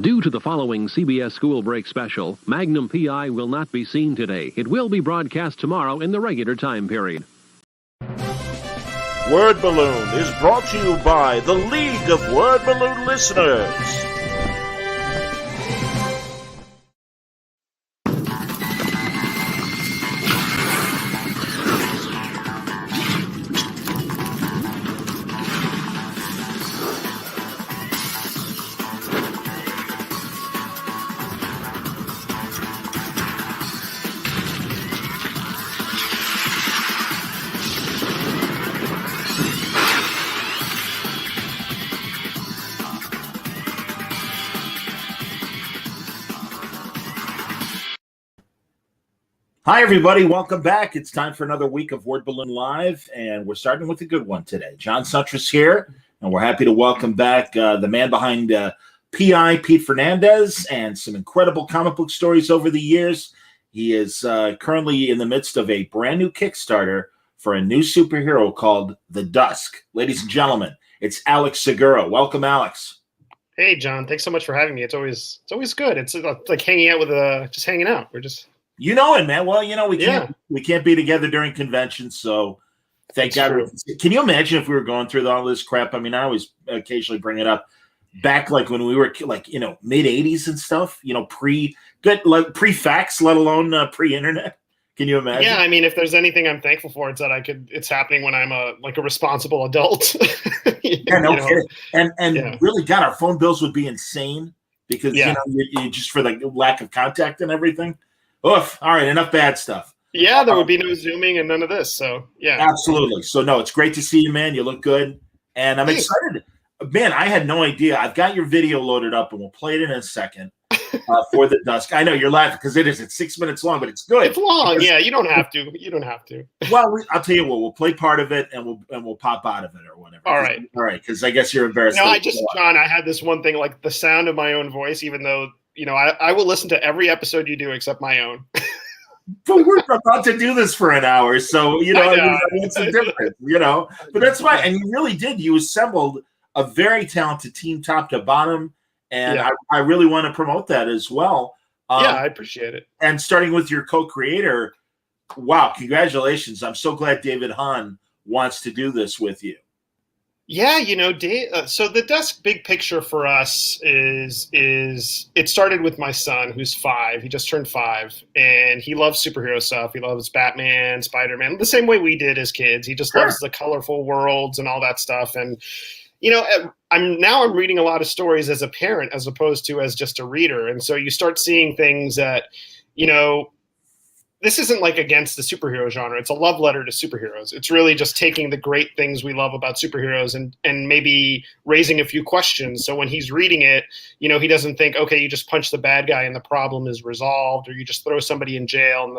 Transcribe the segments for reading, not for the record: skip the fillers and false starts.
Due to the following CBS School Break special, Magnum PI will not be seen today. It will be broadcast tomorrow in the regular time period. Word Balloon is brought to you by the League of Word Balloon Listeners. Hi, everybody. Welcome back. It's time for another week of Word Balloon Live, and we're starting with a good one today. John Sutras here, and we're happy to welcome back the man behind PI, Pete Fernandez, and some incredible comic book stories over the years. He is currently in the midst of a brand new Kickstarter for a new superhero called the Dusk. Ladies and gentlemen, it's Alex Segura. Welcome, Alex. Hey, John. Thanks so much for having me. It's always good. It's like hanging out with just hanging out. We're just... You know it, man. Well, you know, we can't be together during conventions, so thank God. True. Can you imagine if we were going through all this crap? I mean, I always occasionally bring it up back like when we were like, you know, mid 80s and stuff, you know, pre-fax, let alone pre-internet. Can you imagine? Yeah, I mean, if there's anything I'm thankful for, it's that it's happening when I'm a responsible adult. Yeah, no kidding. And really, God, our phone bills would be insane because you know, you just for the lack of contact and everything. Oof. All right, enough bad stuff. Yeah, there would be no Zooming and none of this. So, yeah. Absolutely. So, no, it's great to see you, man. You look good. And I'm excited. Man, I had no idea. I've got your video loaded up, and we'll play it in a second for the Dusk. I know you're laughing because it's 6 minutes long, but it's good. It's long. Yeah, you don't have to. Well, I'll tell you what. We'll play part of it, and we'll pop out of it or whatever. All right. Because I guess you're embarrassed. No, John, I had this one thing, like the sound of my own voice, even though, you know, I will listen to every episode you do except my own. But we're about to do this for an hour, so you know, it's a difference, you know. But that's fine. And you really did. You assembled a very talented team, top to bottom, and I really want to promote that as well. I appreciate it. And starting with your co-creator, wow, congratulations! I'm so glad David Hahn wants to do this with you. Yeah, you know, so the Dusk big picture for us is it started with my son, who's 5. He just turned 5, and he loves superhero stuff. He loves Batman, Spider-Man, the same way we did as kids. He just loves the colorful worlds and all that stuff. And, you know, I'm reading a lot of stories as a parent as opposed to as just a reader. And so you start seeing things that, you know, this isn't like against the superhero genre. It's a love letter to superheroes. It's really just taking the great things we love about superheroes and maybe raising a few questions. So when he's reading it, you know, he doesn't think, okay, you just punch the bad guy and the problem is resolved, or you just throw somebody in jail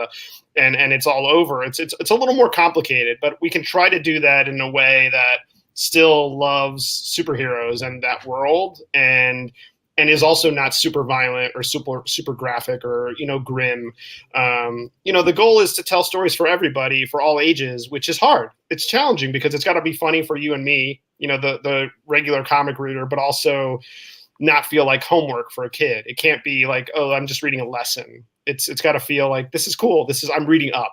and it's all over. It's a little more complicated, but we can try to do that in a way that still loves superheroes and that world and is also not super violent or super graphic or, you know, grim. You know, the goal is to tell stories for everybody, for all ages, which is hard. It's challenging because it's got to be funny for you and me, you know, the regular comic reader, but also not feel like homework for a kid. It can't be like, oh, I'm just reading a lesson. It's got to feel like this is cool. I'm reading up.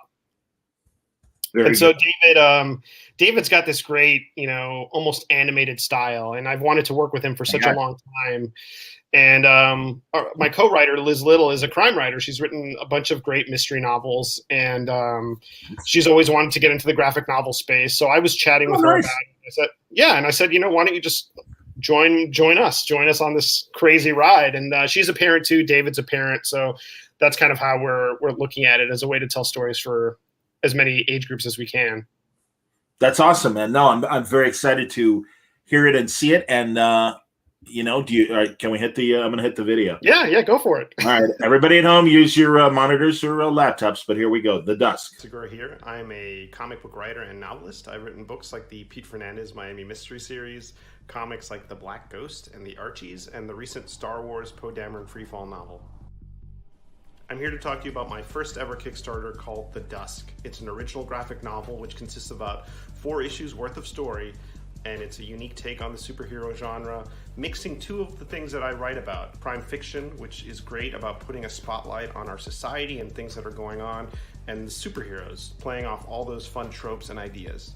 So David's got this great, you know, almost animated style, and I've wanted to work with him for such a long time. And my co-writer, Liz Little, is a crime writer. She's written a bunch of great mystery novels, and she's always wanted to get into the graphic novel space. So I was chatting with her about it. I said, you know, why don't you just join us on this crazy ride? And she's a parent too. David's a parent. So that's kind of how we're looking at it, as a way to tell stories for as many age groups as we can. That's awesome, man. No, I'm very excited to hear it and see it. And you know, all right, can we hit the? I'm going to hit the video. Yeah, go for it. All right, everybody at home, use your monitors or laptops. But here we go. The Dusk. Segura here. I'm a comic book writer and novelist. I've written books like the Pete Fernandez Miami Mystery Series, comics like The Black Ghost and The Archies, and the recent Star Wars Poe Dameron Freefall novel. I'm here to talk to you about my first ever Kickstarter called The Dusk. It's an original graphic novel which consists of about 4 issues worth of story, and it's a unique take on the superhero genre, mixing two of the things that I write about. Crime fiction, which is great about putting a spotlight on our society and things that are going on, and the superheroes, playing off all those fun tropes and ideas.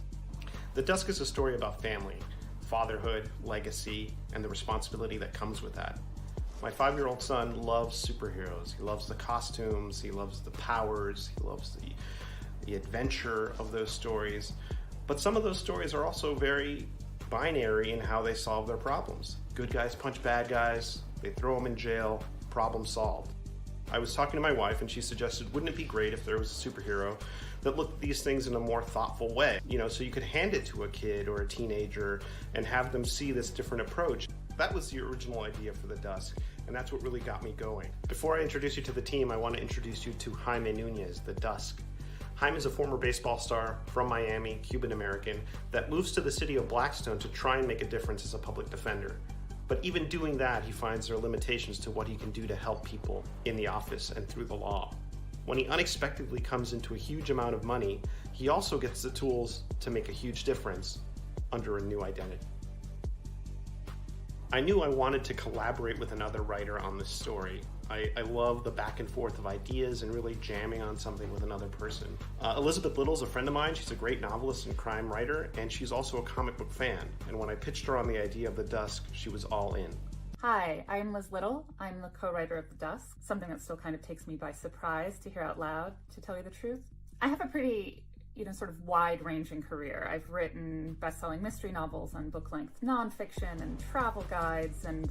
The Dusk is a story about family, fatherhood, legacy, and the responsibility that comes with that. My 5-year-old son loves superheroes. He loves the costumes, he loves the powers, he loves the adventure of those stories. But some of those stories are also very binary in how they solve their problems. Good guys punch bad guys, they throw them in jail, problem solved. I was talking to my wife and she suggested, wouldn't it be great if there was a superhero that looked at these things in a more thoughtful way? So you could hand it to a kid or a teenager and have them see this different approach. That was the original idea for the Dusk, and that's what really got me going. Before I introduce you to the team, I want to introduce you to Jaime Nunez, the Dusk. Jaime is a former baseball star from Miami, Cuban-American, that moves to the city of Blackstone to try and make a difference as a public defender. But even doing that, he finds there are limitations to what he can do to help people in the office and through the law. When he unexpectedly comes into a huge amount of money, he also gets the tools to make a huge difference under a new identity. I knew I wanted to collaborate with another writer on this story. I love the back and forth of ideas and really jamming on something with another person. Elizabeth Little's a friend of mine. She's a great novelist and crime writer, and she's also a comic book fan. And when I pitched her on the idea of the Dusk, she was all in. Hi, I'm Liz Little. I'm the co-writer of The Dusk, something that still kind of takes me by surprise to hear out loud, to tell you the truth. I have a pretty sort of wide-ranging career. I've written best-selling mystery novels and book-length nonfiction and travel guides and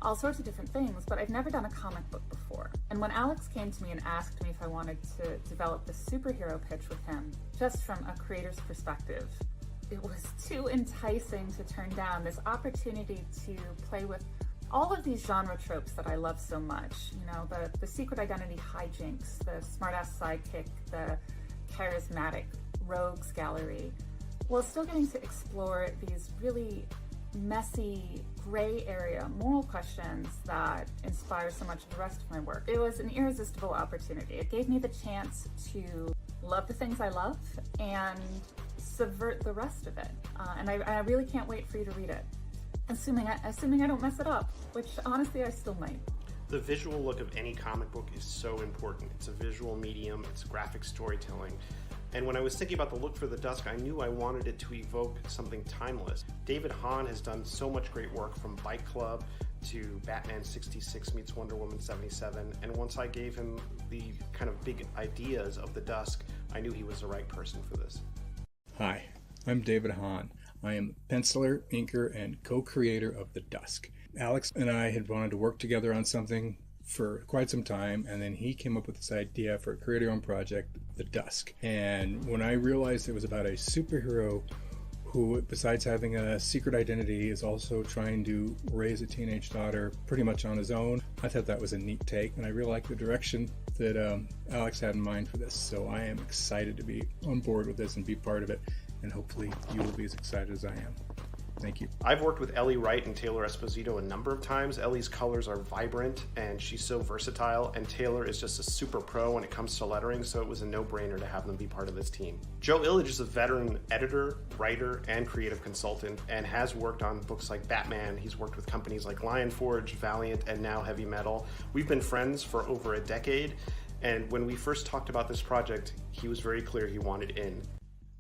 all sorts of different things, but I've never done a comic book before. And when Alex came to me and asked me if I wanted to develop this superhero pitch with him, just from a creator's perspective, it was too enticing to turn down. This opportunity to play with all of these genre tropes that I love so much, the secret identity hijinks, the smartass sidekick, the charismatic rogues gallery, while still getting to explore these really messy, gray area moral questions that inspire so much of the rest of my work. It was an irresistible opportunity. It gave me the chance to love the things I love and subvert the rest of it. And I really can't wait for you to read it. Assuming I don't mess it up, which honestly I still might. The visual look of any comic book is so important. It's a visual medium, it's graphic storytelling. And when I was thinking about the look for the Dusk, I knew I wanted it to evoke something timeless. David Hahn has done so much great work, from Bike Club to Batman 66 meets Wonder Woman 77. And once I gave him the kind of big ideas of the Dusk, I knew he was the right person for this. Hi, I'm David Hahn. I am penciler, inker, and co-creator of The Dusk. Alex and I had wanted to work together on something for quite some time, and then he came up with this idea for a creator-owned project, The Dusk. And when I realized it was about a superhero who, besides having a secret identity, is also trying to raise a teenage daughter pretty much on his own, I thought that was a neat take, and I really liked the direction that Alex had in mind for this. So I am excited to be on board with this and be part of it, and hopefully you will be as excited as I am. Thank you. I've worked with Ellie Wright and Taylor Esposito a number of times. Ellie's colors are vibrant and she's so versatile, and Taylor is just a super pro when it comes to lettering, so it was a no-brainer to have them be part of this team. Joe Illidge is a veteran editor, writer, and creative consultant, and has worked on books like Batman. He's worked with companies like Lion Forge, Valiant, and now Heavy Metal. We've been friends for over a decade, and when we first talked about this project, he was very clear he wanted in.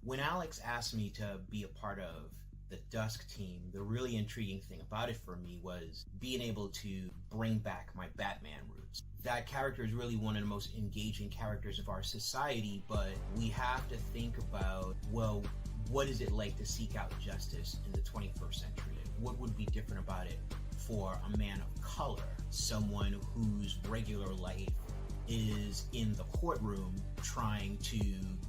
When Alex asked me to be a part of the Dusk team, the really intriguing thing about it for me was being able to bring back my Batman roots. That character is really one of the most engaging characters of our society, but we have to think about, well, what is it like to seek out justice in the 21st century? What would be different about it for a man of color, someone whose regular life is in the courtroom trying to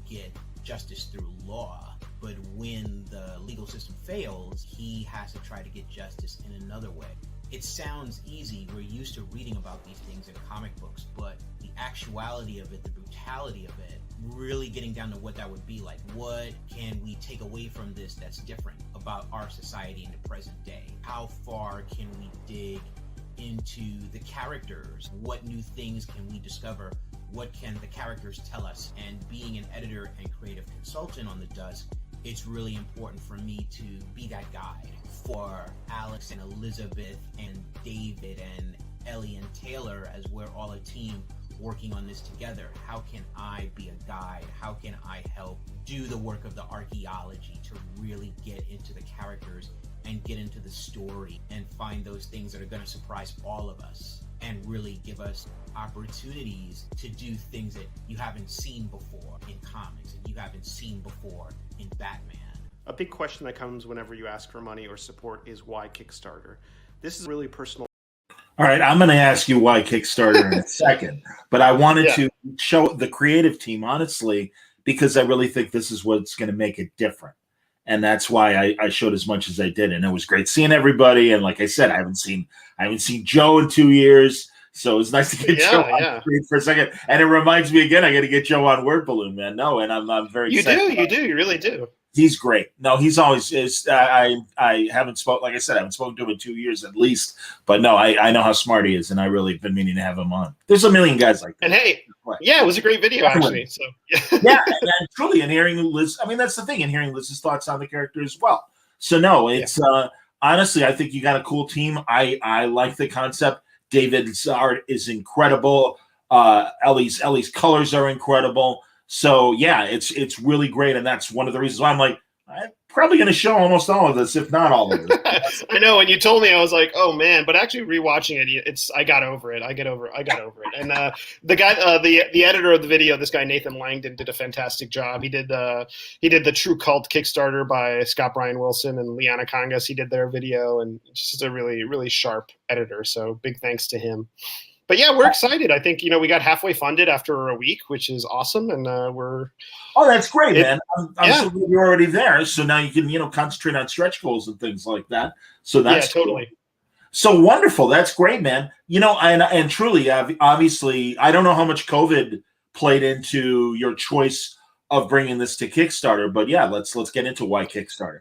get justice through law, but when the legal system fails, he has to try to get justice in another way. It sounds easy, we're used to reading about these things in comic books, but the actuality of it, the brutality of it, really getting down to what that would be like. What can we take away from this that's different about our society in the present day? How far can we dig into the characters? What new things can we discover? What can the characters tell us? And being an editor and creative consultant on The Dusk, it's really important for me to be that guide for Alex and Elizabeth and David and Ellie and Taylor, as we're all a team working on this together. How can I be a guide? How can I help do the work of the archaeology to really get into the characters and get into the story and find those things that are going to surprise all of us and really give us opportunities to do things that you haven't seen before in comics and you haven't seen before in Batman. A big question that comes whenever you ask for money or support is why Kickstarter? This is really personal. All right, I'm going to ask you why Kickstarter in a second, but I wanted to show the creative team, honestly, because I really think this is what's going to make it different. And that's why I showed as much as I did. And it was great seeing everybody. And like I said, I haven't seen Joe in 2 years. So it was nice to get Joe on screen for a second. And it reminds me again, I got to get Joe on Word Balloon, man. No, and I'm very excited. You really do. He's great. No, he's always is. I haven't spoken, like I said, I haven't spoken to him in 2 years at least. But no, I know how smart he is, and I really been meaning to have him on. There's a million guys like that. And hey, yeah, it was a great video actually. So yeah, and truly, and hearing Liz, I mean, that's the thing, and hearing Liz's thoughts on the character as well. So no, it's honestly, I think you got a cool team. I like the concept. David's art is incredible. Ellie's colors are incredible. So yeah, it's really great, and that's one of the reasons why I'm like, I'm probably going to show almost all of this, if not all of it. I know. When you told me, I was like, oh man! But actually, rewatching it, I got over it. I got over it. And the guy, the editor of the video, this guy Nathan Langdon, did a fantastic job. He did the True Cult Kickstarter by Scott Bryan Wilson and Liana Kangas. He did their video, and just a really, really sharp editor. So big thanks to him. But yeah, we're excited. I think, we got halfway funded after a week, which is awesome. And we're... Oh, that's great, man. I'm so glad you're already there. So now you can, concentrate on stretch goals and things like that. So that's totally. Cool. So wonderful. That's great, man. And truly, obviously, I don't know how much COVID played into your choice of bringing this to Kickstarter, but yeah, let's get into why Kickstarter.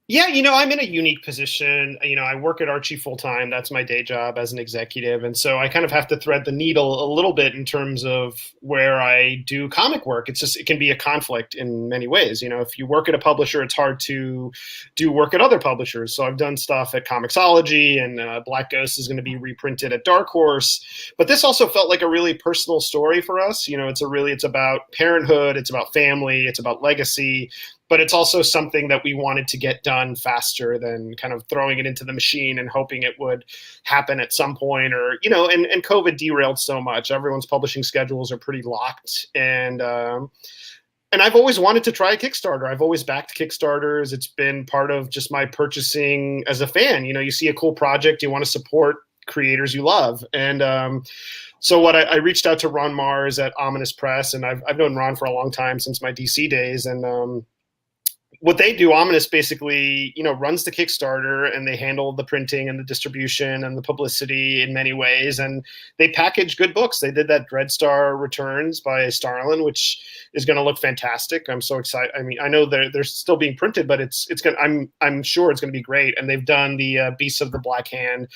Yeah, I'm in a unique position. I work at Archie full time. That's my day job as an executive. And so I kind of have to thread the needle a little bit in terms of where I do comic work. It can be a conflict in many ways. If you work at a publisher, it's hard to do work at other publishers. So I've done stuff at Comixology, and Black Ghost is going to be reprinted at Dark Horse. But this also felt like a really personal story for us. It's about parenthood. It's about family. It's about legacy. But it's also something that we wanted to get done faster than kind of throwing it into the machine and hoping it would happen at some point, or, and COVID derailed so much. Everyone's publishing schedules are pretty locked. And I've always wanted to try a Kickstarter. I've always backed Kickstarters. It's been part of just my purchasing as a fan. You see a cool project, you want to support creators you love. And, so I reached out to Ron Mars at Ominous Press, and I've known Ron for a long time, since my DC days. And, what they do, Ominous basically, runs the Kickstarter, and they handle the printing and the distribution and the publicity in many ways. And they package good books. They did that Dreadstar Returns by Starlin, which is going to look fantastic. I'm so excited. I mean, I know they're still being printed, but it's going. I'm sure it's going to be great. And they've done the Beasts of the Black Hand.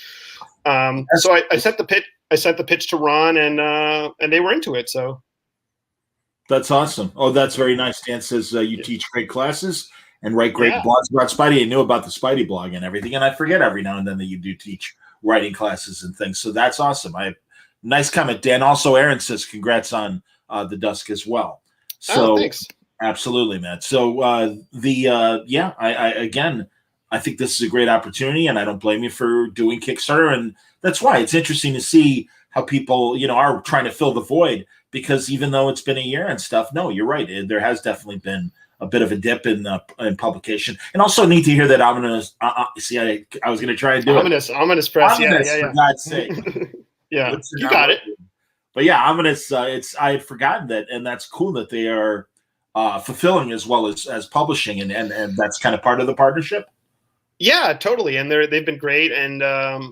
So I sent the pitch. I sent the pitch to Ron, and they were into it. So. That's awesome. Oh, that's very nice. Dan says you teach great classes and write great blogs about Spidey. I knew about the Spidey blog and everything, and I forget every now and then that you do teach writing classes and things. So that's awesome. Nice comment, Dan. Also, Aaron says congrats on the Dusk as well. So thanks. Absolutely, man. So I think this is a great opportunity, and I don't blame you for doing Kickstarter. And that's why it's interesting to see how people, are trying to fill the void. Because even though it's been a year and stuff, no, you're right. There has definitely been a bit of a dip in publication. And also neat to hear that Ominous. I was going to try and do Ominous Press. Ominous, for God's sake. Yeah, you got it. But yeah, Ominous. I had forgotten that, and that's cool that they are fulfilling as well as publishing, and that's kind of part of the partnership. Yeah, totally. And they've been great. And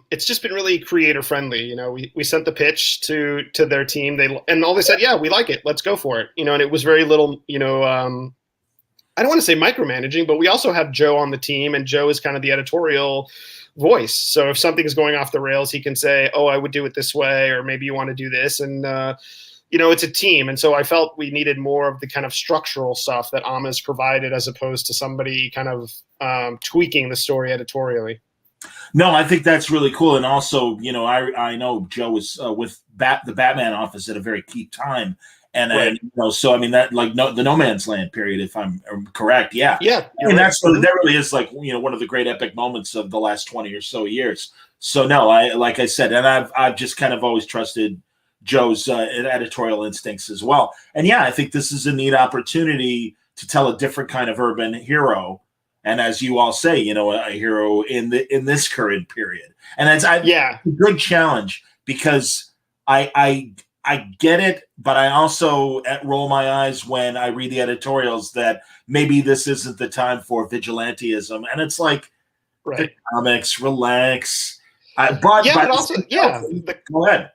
it's just been really creator friendly. We sent the pitch to their team. They said, yeah, we like it. Let's go for it. And it was very little, I don't want to say micromanaging, but we also have Joe on the team, and Joe is kind of the editorial voice. So if something is going off the rails, he can say, oh, I would do it this way, or maybe you want to do this. And, it's a team. And so I felt we needed more of the kind of structural stuff that Amos provided, as opposed to somebody kind of tweaking the story editorially. No, I think that's really cool. And also, I know Joe was with the Batman office at a very key time. And, Right. So I mean, that the No Man's Land period, if I'm correct. Yeah. Yeah. And that's that really is like, one of the great epic moments of the last 20 or so years. So no, like I said, and I've just kind of always trusted Joe's editorial instincts as well. And yeah, I think this is a neat opportunity to tell a different kind of urban hero. And as you all say, a hero in this current period. And that's a good challenge, because I get it, but I also roll my eyes when I read the editorials that maybe this isn't the time for vigilantism. And it's like, the comics, relax. Go ahead.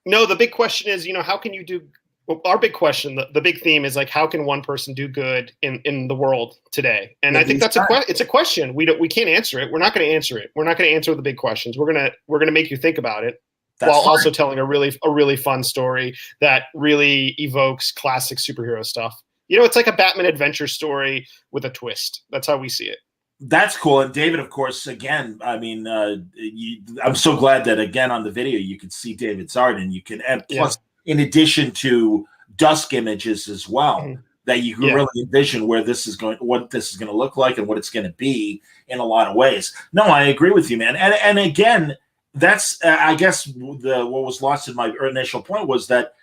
No, the big question is, how can you do? Well, our big question, the big theme is like, how can one person do good in the world today? And I think it's a question. We can't answer it. We're not going to answer it. We're not going to answer the big questions. We're gonna make you think about it, while also telling a really fun story that really evokes classic superhero stuff. It's like a Batman adventure story with a twist. That's how we see it. That's cool. And David, of course, again, I mean, I'm so glad that again on the video you can see David's art, and you can plus. In addition to Dusk images as well, that you can really envision what this is going to look like and what it's going to be in a lot of ways. No, I agree with you, man. And again, that's I guess what was lost in my initial point was that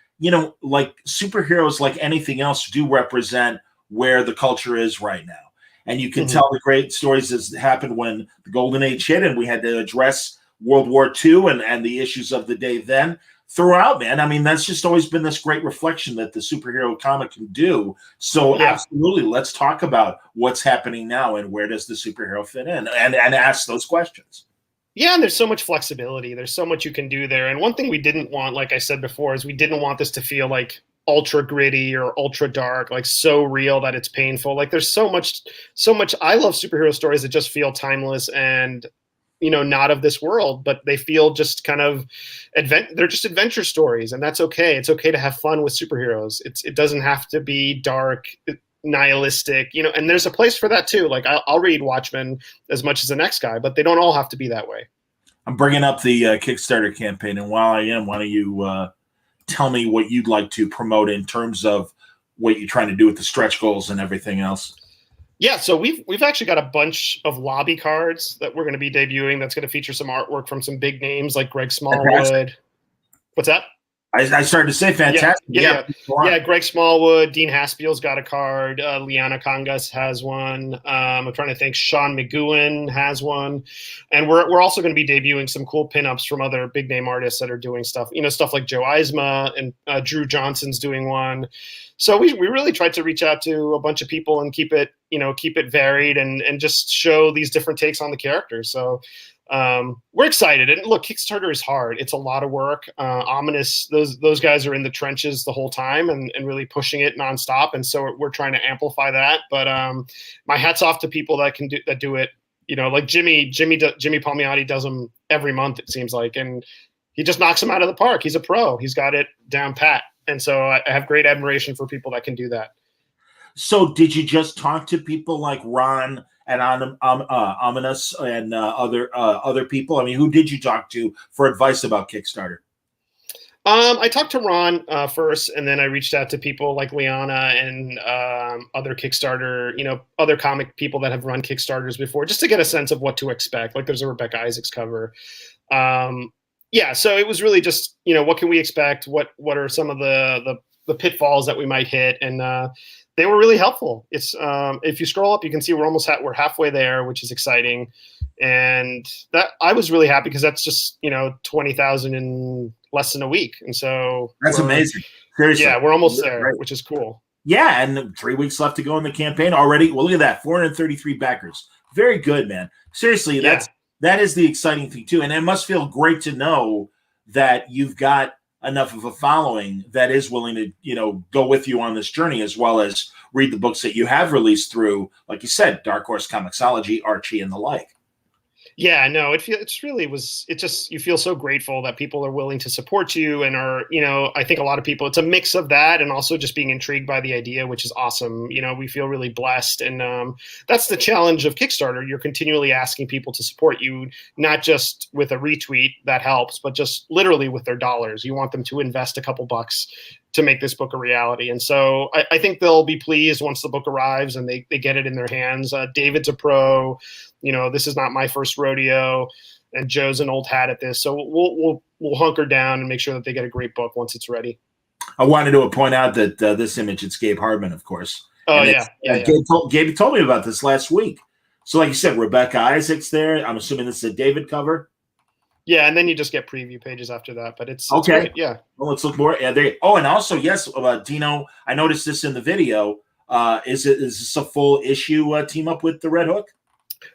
like superheroes, like anything else, do represent where the culture is right now, and you can tell the great stories that happened when the Golden Age hit, and we had to address World War II and the issues of the day then. Throughout, man. I mean, that's just always been this great reflection that the superhero comic can do. So absolutely, let's talk about what's happening now and where does the superhero fit in, and ask those questions. Yeah, and there's so much flexibility. There's so much you can do there. And one thing we didn't want, like I said before, is we didn't want this to feel like ultra gritty or ultra dark, like so real that it's painful. Like there's so much. I love superhero stories that just feel timeless and not of this world, but they feel just kind of they're just adventure stories, and that's okay. It's okay to have fun with superheroes. It doesn't have to be dark, nihilistic, and there's a place for that too. Like I'll read Watchmen as much as the next guy, but they don't all have to be that way. I'm bringing up the Kickstarter campaign, and while I am, why don't you tell me what you'd like to promote in terms of what you're trying to do with the stretch goals and everything else? Yeah, so we've actually got a bunch of lobby cards that we're going to be debuting. That's going to feature some artwork from some big names like Greg Smallwood. Fantastic. What's that? I started to say fantastic. Yeah. Greg Smallwood, Dean Haspiel's got a card. Liana Kangas has one. I'm trying to think. Sean McGowan has one, and we're also going to be debuting some cool pinups from other big name artists that are doing stuff. Stuff like Joe Eisma and Drew Johnson's doing one. So we really tried to reach out to a bunch of people and keep it varied and just show these different takes on the characters. So we're excited. And look, Kickstarter is hard. It's a lot of work. Ominous, those guys are in the trenches the whole time and really pushing it nonstop. And so we're trying to amplify that. But my hat's off to people that do it. Like Jimmy Palmiotti does them every month, it seems like, and he just knocks them out of the park. He's a pro. He's got it down pat. And so I have great admiration for people that can do that. So did you just talk to people like Ron and Ominous and other people? I mean, who did you talk to for advice about Kickstarter? I talked to Ron first, and then I reached out to people like Liana and other Kickstarter, other comic people that have run Kickstarters before, just to get a sense of what to expect. Like there's a Rebecca Isaacs cover. So it was really just, what can we expect? What are some of the pitfalls that we might hit? And they were really helpful. It's if you scroll up, you can see we're halfway there, which is exciting. And that I was really happy because that's just 20,000 in less than a week, and so that's amazing. Seriously, yeah, we're almost there, which is cool. Yeah, and 3 weeks left to go in the campaign already. Well, look at that, 433 backers. Very good, man. Seriously, that is the exciting thing too, and it must feel great to know that you've got enough of a following that is willing to, go with you on this journey, as well as read the books that you have released through, like you said, Dark Horse, Comixology, Archie, and the like. Yeah, no, it just, you feel so grateful that people are willing to support you and are, I think a lot of people, it's a mix of that and also just being intrigued by the idea, which is awesome. We feel really blessed. And that's the challenge of Kickstarter. You're continually asking people to support you, not just with a retweet that helps, but just literally with their dollars. You want them to invest a couple bucks to make this book a reality. And so I think they'll be pleased once the book arrives and they get it in their hands. David's a pro. This is not my first rodeo, and Joe's an old hat at this. So we'll hunker down and make sure that they get a great book once it's ready. I wanted to point out that this image, it's Gabe Hardman, of course. Oh, yeah. Gabe told me about this last week. So like you said, Rebecca Isaac's there. I'm assuming this is a David cover. Yeah, and then you just get preview pages after that. But it's okay. Great. Yeah. Well, let's look more. And also, yes, Dino, I noticed this in the video. Is this a full issue team up with the Red Hook?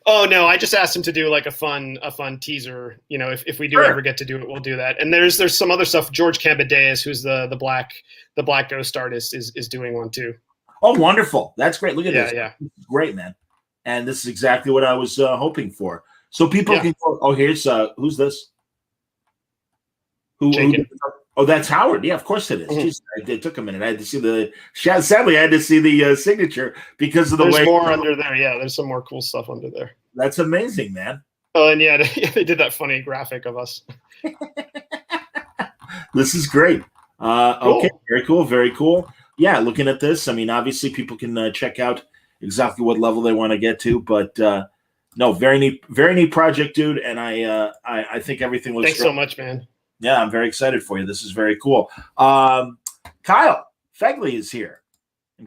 Oh no, I just asked him to do like a fun teaser. If we do ever get to do it, we'll do that. And there's some other stuff. George Cambadeas, who's the black ghost artist, is doing one too. Oh, wonderful! That's great. Look at this. Yeah, great, man. And this is exactly what I was hoping for. So people can go. Oh, here's who's this? Who? Oh, that's Howard. Yeah, of course it is. Mm-hmm. Jeez, it took a minute. I had to see the. Sadly, I had to see the signature because of the way. There's more under there. Yeah, there's some more cool stuff under there. That's amazing, man. Oh, and they did that funny graphic of us. This is great. Cool. Okay, very cool, very cool. Yeah, looking at this, I mean, obviously people can check out exactly what level they want to get to, but no, very neat project, dude. And I think everything looks. Thanks so much, man. Yeah, I'm very excited for you. This is very cool. Kyle Fegley is here.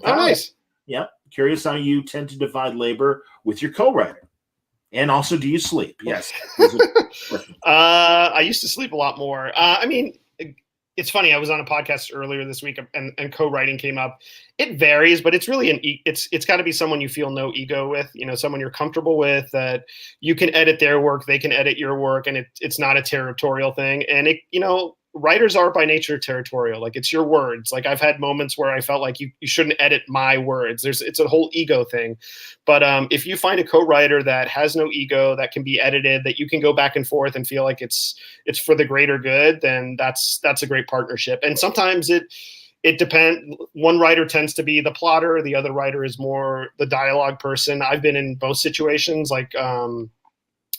Kyle, oh, nice. Yeah. Curious how you tend to divide labor with your co-writer. And also, do you sleep? Yes. I used to sleep a lot more. I mean, it's funny. I was on a podcast earlier this week, and co-writing came up. It varies, but it's really it's got to be someone you feel no ego with. Someone you're comfortable with, that you can edit their work, they can edit your work, and it's not a territorial thing. And writers are by nature territorial. Like, it's your words. Like, I've had moments where I felt like you shouldn't edit my words. It's a whole ego thing. But if you find a co-writer that has no ego, that can be edited, that you can go back and forth and feel like it's for the greater good, then that's a great partnership. And sometimes it depends. One writer tends to be the plotter. The other writer is more the dialogue person. I've been in both situations. Like,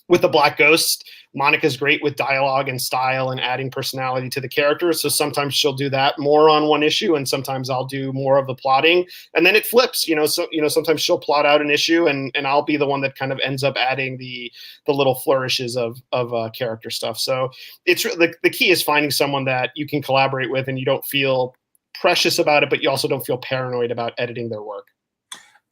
with the Black Ghost, Monica's great with dialogue and style and adding personality to the characters. So sometimes she'll do that more on one issue, and sometimes I'll do more of the plotting. And then it flips, So sometimes she'll plot out an issue, and I'll be the one that kind of ends up adding the little flourishes of character stuff. So it's the key is finding someone that you can collaborate with, and you don't feel precious about it, but you also don't feel paranoid about editing their work.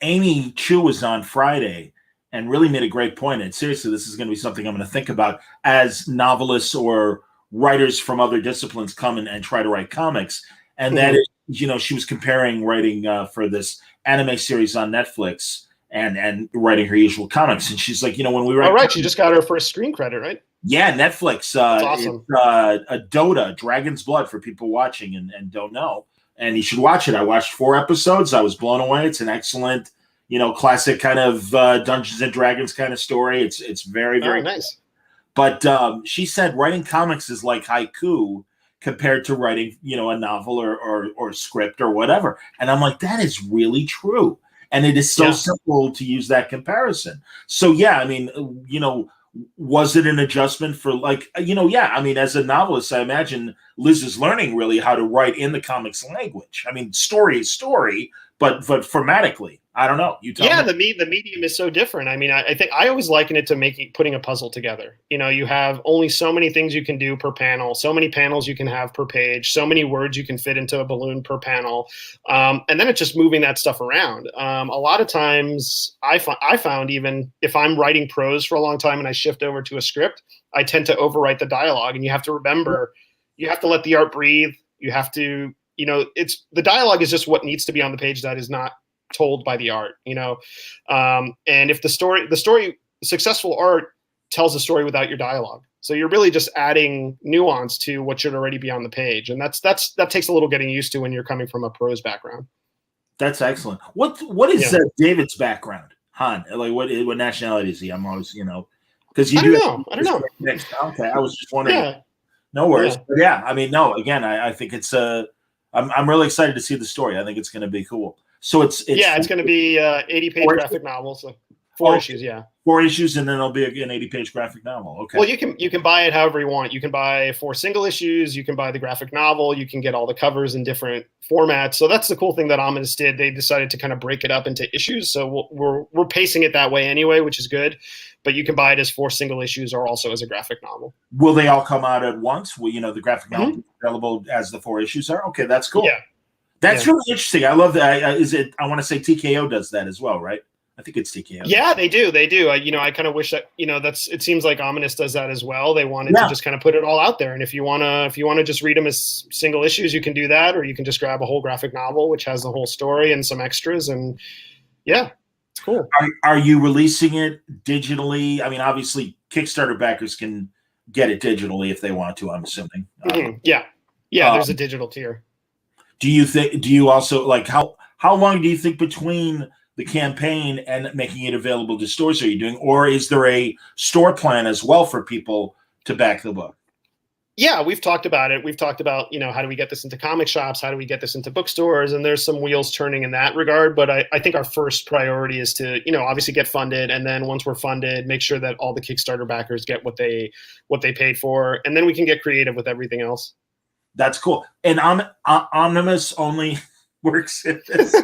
Amy Chu was on Friday and really made a great point. And seriously, this is going to be something I'm going to think about as novelists or writers from other disciplines come and try to write comics. And that is, she was comparing writing for this anime series on Netflix and writing her usual comics. And she's like, when we write. Oh, right. She just got her first screen credit, right? Yeah, Netflix. That's awesome. It's a Dota, Dragon's Blood, for people watching and don't know. And you should watch it. I watched 4 episodes. I was blown away. It's an excellent, classic kind of Dungeons and Dragons kind of story. It's very, very nice. But she said writing comics is like haiku compared to writing, a novel or script or whatever. And I'm like, that is really true. And it is so simple to use that comparison. So, yeah, I mean, was it an adjustment for as a novelist, I imagine Liz is learning really how to write in the comics language. I mean, story is story, but formatically, I don't know. You tell me. The medium is so different. I mean, I think I always liken it to putting a puzzle together. You have only so many things you can do per panel, so many panels you can have per page, so many words you can fit into a balloon per panel. And then it's just moving that stuff around. A lot of times I found even if I'm writing prose for a long time and I shift over to a script, I tend to overwrite the dialogue. And you have to remember, you have to let the art breathe. You have to, the dialogue is just what needs to be on the page that is not told by the art, and if the successful art tells a story without your dialogue, so you're really just adding nuance to what should already be on the page, and that takes a little getting used to when you're coming from a prose background. That's excellent. What is David's background? Hahn, like what nationality is he? I'm always Because you I do. don't know. Mixed. Okay, I was just wondering. Yeah. No worries. Yeah. But yeah, I mean, no. Again, I think it's I'm really excited to see the story. I think it's going to be cool. So it's going to be 80-page graphic novel. So 4 issues. Yeah. 4 issues, and then it'll be an 80-page graphic novel. Okay. Well, you can buy it however you want. You can buy 4 single issues. You can buy the graphic novel. You can get all the covers in different formats. So that's the cool thing that Ominous did. They decided to kind of break it up into issues. So we're pacing it that way anyway, which is good. But you can buy it as 4 single issues or also as a graphic novel. Will they all come out at once? Will the graphic novel be available as the 4 issues are? Okay, that's cool. Yeah. That's really interesting. I love that. I want to say TKO does that as well, right? I think it's TKO. Yeah, they do. I kind of wish that, it seems like Ominous does that as well. They wanted to just kind of put it all out there. And if you want to just read them as single issues, you can do that, or you can just grab a whole graphic novel, which has the whole story and some extras. And yeah, it's cool. Are you releasing it digitally? I mean, obviously Kickstarter backers can get it digitally if they want to, I'm assuming. Yeah. There's a digital tier. Do you also like how long do you think between the campaign and making it available to stores are you doing, or is there a store plan as well for people to back the book? Yeah, we've talked about it. We've talked about, how do we get this into comic shops? How do we get this into bookstores? And there's some wheels turning in that regard. But I think our first priority is to, obviously get funded. And then once we're funded, make sure that all the Kickstarter backers get what they paid for. And then we can get creative with everything else. That's cool. And Omnibus only works in this.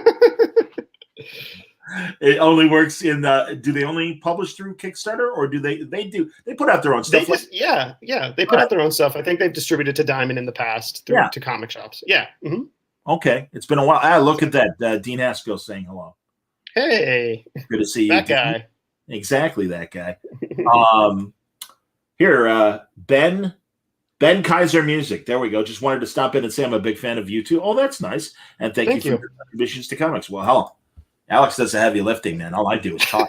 It only works in do they only publish through Kickstarter, or do they put out their own stuff? They put out their own stuff. I think they've distributed to Diamond in the past to comic shops. Yeah. Mm-hmm. Okay. It's been a while. Look at that. Dean Haskell saying hello. Hey. Good to see you. That guy. Exactly that guy. Here, Ben Kaiser Music. There we go. Just wanted to stop in and say I'm a big fan of you too. Oh, that's nice. And thank you for your contributions to comics. Well, hello. Alex does the heavy lifting, man. All I do is talk.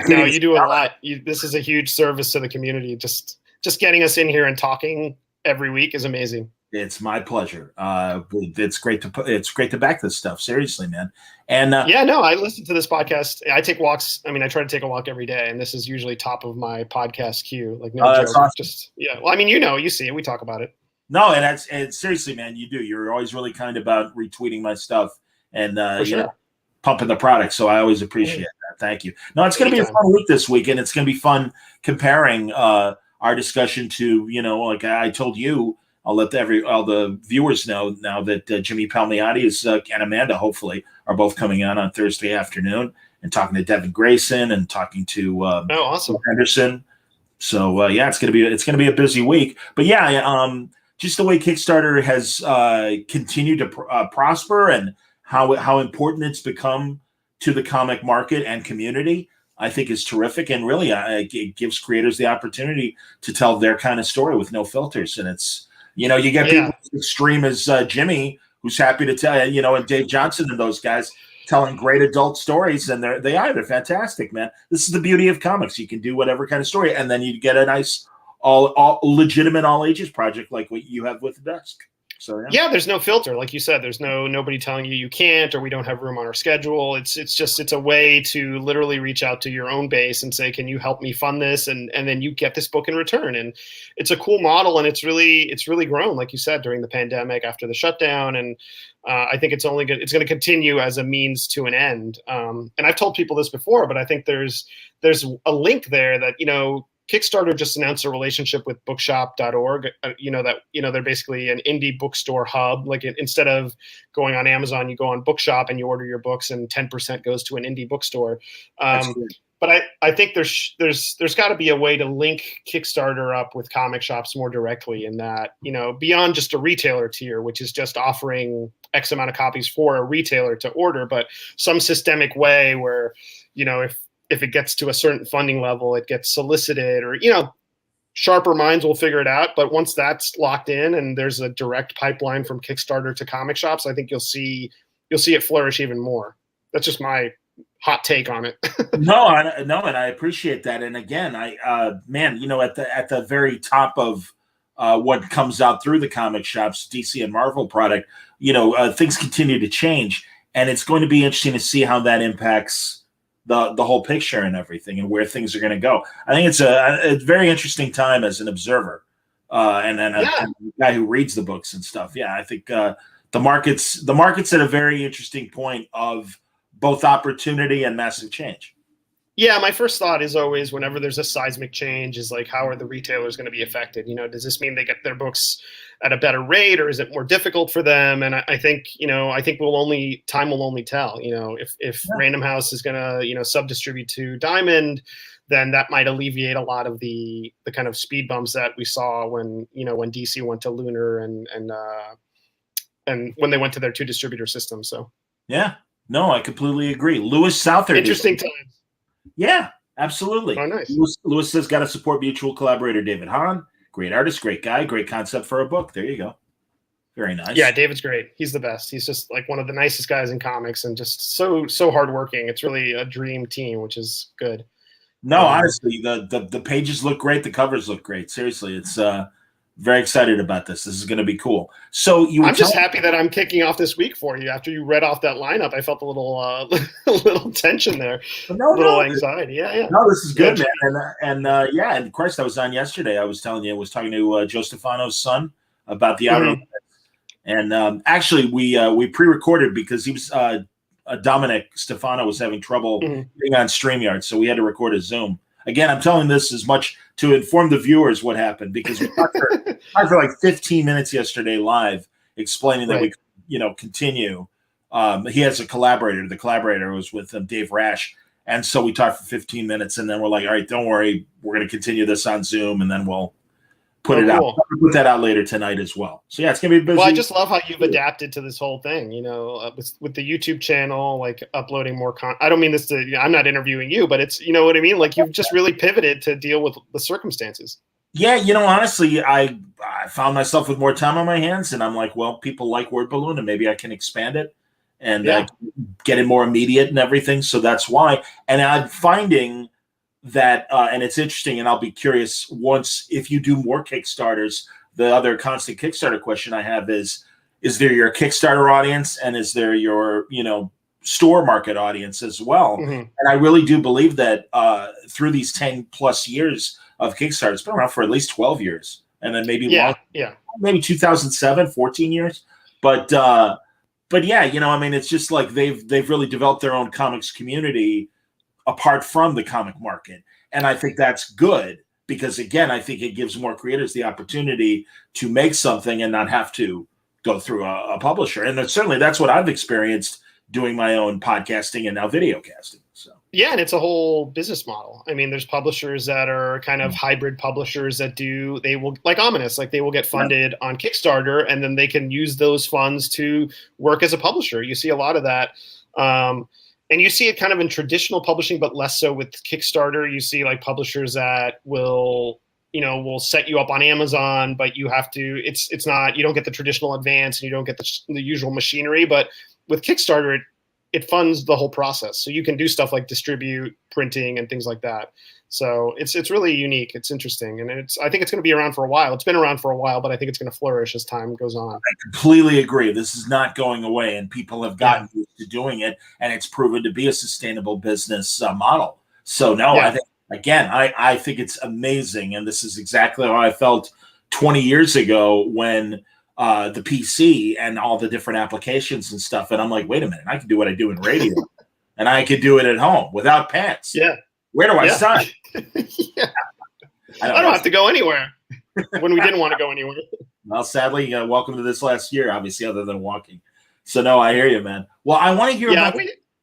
No, you do a lot. This is a huge service to the community. Just getting us in here and talking every week is amazing. It's my pleasure. It's great to back this stuff. Seriously, man. And I listen to this podcast. I take walks. I mean, I try to take a walk every day, and this is usually top of my podcast queue. Like, no joke. Awesome. Well, I mean, you see it. We talk about it. No, and seriously, man, you do. You're always really kind about retweeting my stuff and pumping the product. So I always appreciate that. Thank you. No, it's going to be a fun week this week, and it's going to be fun comparing our discussion to, like I told you, I'll let all the viewers know now that Jimmy Palmiotti and Amanda, hopefully, are both coming on Thursday afternoon and talking to Devin Grayson and talking to awesome. Henderson. So it's going to be a busy week. But just the way Kickstarter has continued to prosper and how important it's become to the comic market and community, I think is terrific. And really, it gives creators the opportunity to tell their kind of story with no filters. And it's, you get people as extreme as Jimmy, who's happy to tell, and Dave Johnson and those guys telling great adult stories. And they're fantastic, man. This is the beauty of comics. You can do whatever kind of story. And then you get a nice, all legitimate, all ages project like what you have with Dusk. So there's no filter, like you said. There's nobody telling you can't, or we don't have room on our schedule. It's a way to literally reach out to your own base and say, can you help me fund this? And then you get this book in return. And it's a cool model, and it's really grown, like you said, during the pandemic after the shutdown. And I think it's going to continue as a means to an end. And I've told people this before, but I think there's a link there that Kickstarter just announced a relationship with bookshop.org. They're basically an indie bookstore hub. Like instead of going on Amazon, you go on Bookshop and you order your books, and 10% goes to an indie bookstore. But I think there's got to be a way to link Kickstarter up with comic shops more directly, in that, beyond just a retailer tier, which is just offering X amount of copies for a retailer to order, but some systemic way where, if it gets to a certain funding level, it gets solicited, or, sharper minds will figure it out. But once that's locked in and there's a direct pipeline from Kickstarter to comic shops, I think you'll see it flourish even more. That's just my hot take on it. No, and I appreciate that. And again, at the very top of what comes out through the comic shops, DC and Marvel product, things continue to change, and it's going to be interesting to see how that impacts the whole picture and everything and where things are going to go. I think it's a very interesting time as an observer and a guy who reads the books and stuff. Yeah, I think the market's at a very interesting point of both opportunity and massive change. Yeah, my first thought is always whenever there's a seismic change is like, how are the retailers going to be affected? Does this mean they get their books at a better rate, or is it more difficult for them? And I think, time will only tell. If Random House is going to, sub-distribute to Diamond, then that might alleviate a lot of the kind of speed bumps that we saw when DC went to Lunar and when they went to their 2 distributor system. So yeah, no, I completely agree. Lewis Southard. Interesting times. Yeah, absolutely. Oh, nice. Lewis says, got to support mutual collaborator David Hahn. Great artist, great guy, great concept for a book. There you go. Very nice. Yeah, David's great. He's the best. He's just like one of the nicest guys in comics and just so hardworking. It's really a dream team, which is good. No, honestly, the pages look great. The covers look great. Seriously, it's very excited about this. This is going to be cool. So I'm just happy that I'm kicking off this week for you. After you read off that lineup, I felt a little tension there, anxiety. Yeah. No, this is good, man. And Christ, I was on yesterday. I was talking to Joe Stefano's son about the outer limits. And actually, we pre-recorded because he was Dominic Stefano was having trouble getting on StreamYard, so we had to record a Zoom. Again, I'm telling this as much to inform the viewers what happened because we talked for like 15 minutes yesterday live explaining that we could, continue. He has a collaborator. The collaborator was with Dave Rash. And so we talked for 15 minutes and then we're like, all right, don't worry. We're going to continue this on Zoom and then we'll put it out. We'll put that out later tonight as well. So yeah, it's going to be busy. Well, I just love how you've adapted to this whole thing, with the YouTube channel, like uploading more content. I don't mean this I'm not interviewing you, but it's, you know what I mean? Like you've just really pivoted to deal with the circumstances. Yeah. Honestly, I found myself with more time on my hands and I'm like, well, people like Word Balloon and maybe I can expand it and get it more immediate and everything. So that's why. And I'm finding that, and it's interesting, and I'll be curious if you do more Kickstarters. The other constant Kickstarter question I have is there your Kickstarter audience and is there your, store market audience as well? Mm-hmm. And I really do believe that through these 10 plus years of Kickstarter, it's been around for at least 12 years and then maybe maybe 2007, 14 years. But yeah, it's just like they've really developed their own comics community apart from the comic market. And I think that's good because, again, I think it gives more creators the opportunity to make something and not have to go through a publisher. And that's what I've experienced doing my own podcasting and now video casting. So yeah, and it's a whole business model. I mean, there's publishers that are kind of hybrid publishers that they will, like Ominous, like they will get funded on Kickstarter and then they can use those funds to work as a publisher. You see a lot of that. And you see it kind of in traditional publishing, but less so with Kickstarter. You see like publishers that will set you up on Amazon, but you have to, it's not, you don't get the traditional advance and you don't get the usual machinery, but with Kickstarter, it funds the whole process. So you can do stuff like distribute, printing and things like that. So it's really unique. It's interesting. And I think it's going to be around for a while. It's been around for a while, but I think it's going to flourish as time goes on. I completely agree. This is not going away and people have gotten used to doing it and it's proven to be a sustainable business model. So I think it's amazing. And this is exactly how I felt 20 years ago when the PC and all the different applications and stuff. And I'm like, wait a minute, I can do what I do in radio and I could do it at home without pants. Yeah. Where do I start? I don't have to go anywhere when we didn't want to go anywhere. Well, sadly, welcome to this last year, obviously, other than walking. So, no, I hear you, man. Well, I want to hear about...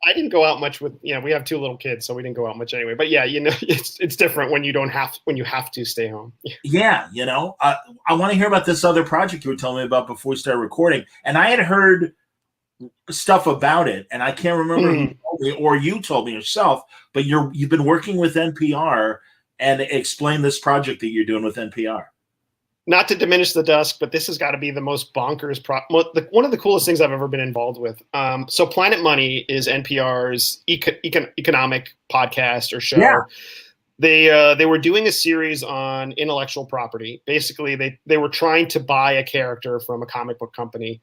I didn't go out much with, we have 2 little kids, so we didn't go out much anyway. But yeah, it's different when you have to stay home. Yeah, I want to hear about this other project you were telling me about before we started recording. And I had heard stuff about it, and I can't remember who told me, or you told me yourself, but you've been working with NPR, and explain this project that you're doing with NPR. Not to diminish the Dusk, but this has got to be the most bonkers one of the coolest things I've ever been involved with. So Planet Money is NPR's economic podcast or show. Yeah. They were doing a series on intellectual property. Basically, they were trying to buy a character from a comic book company.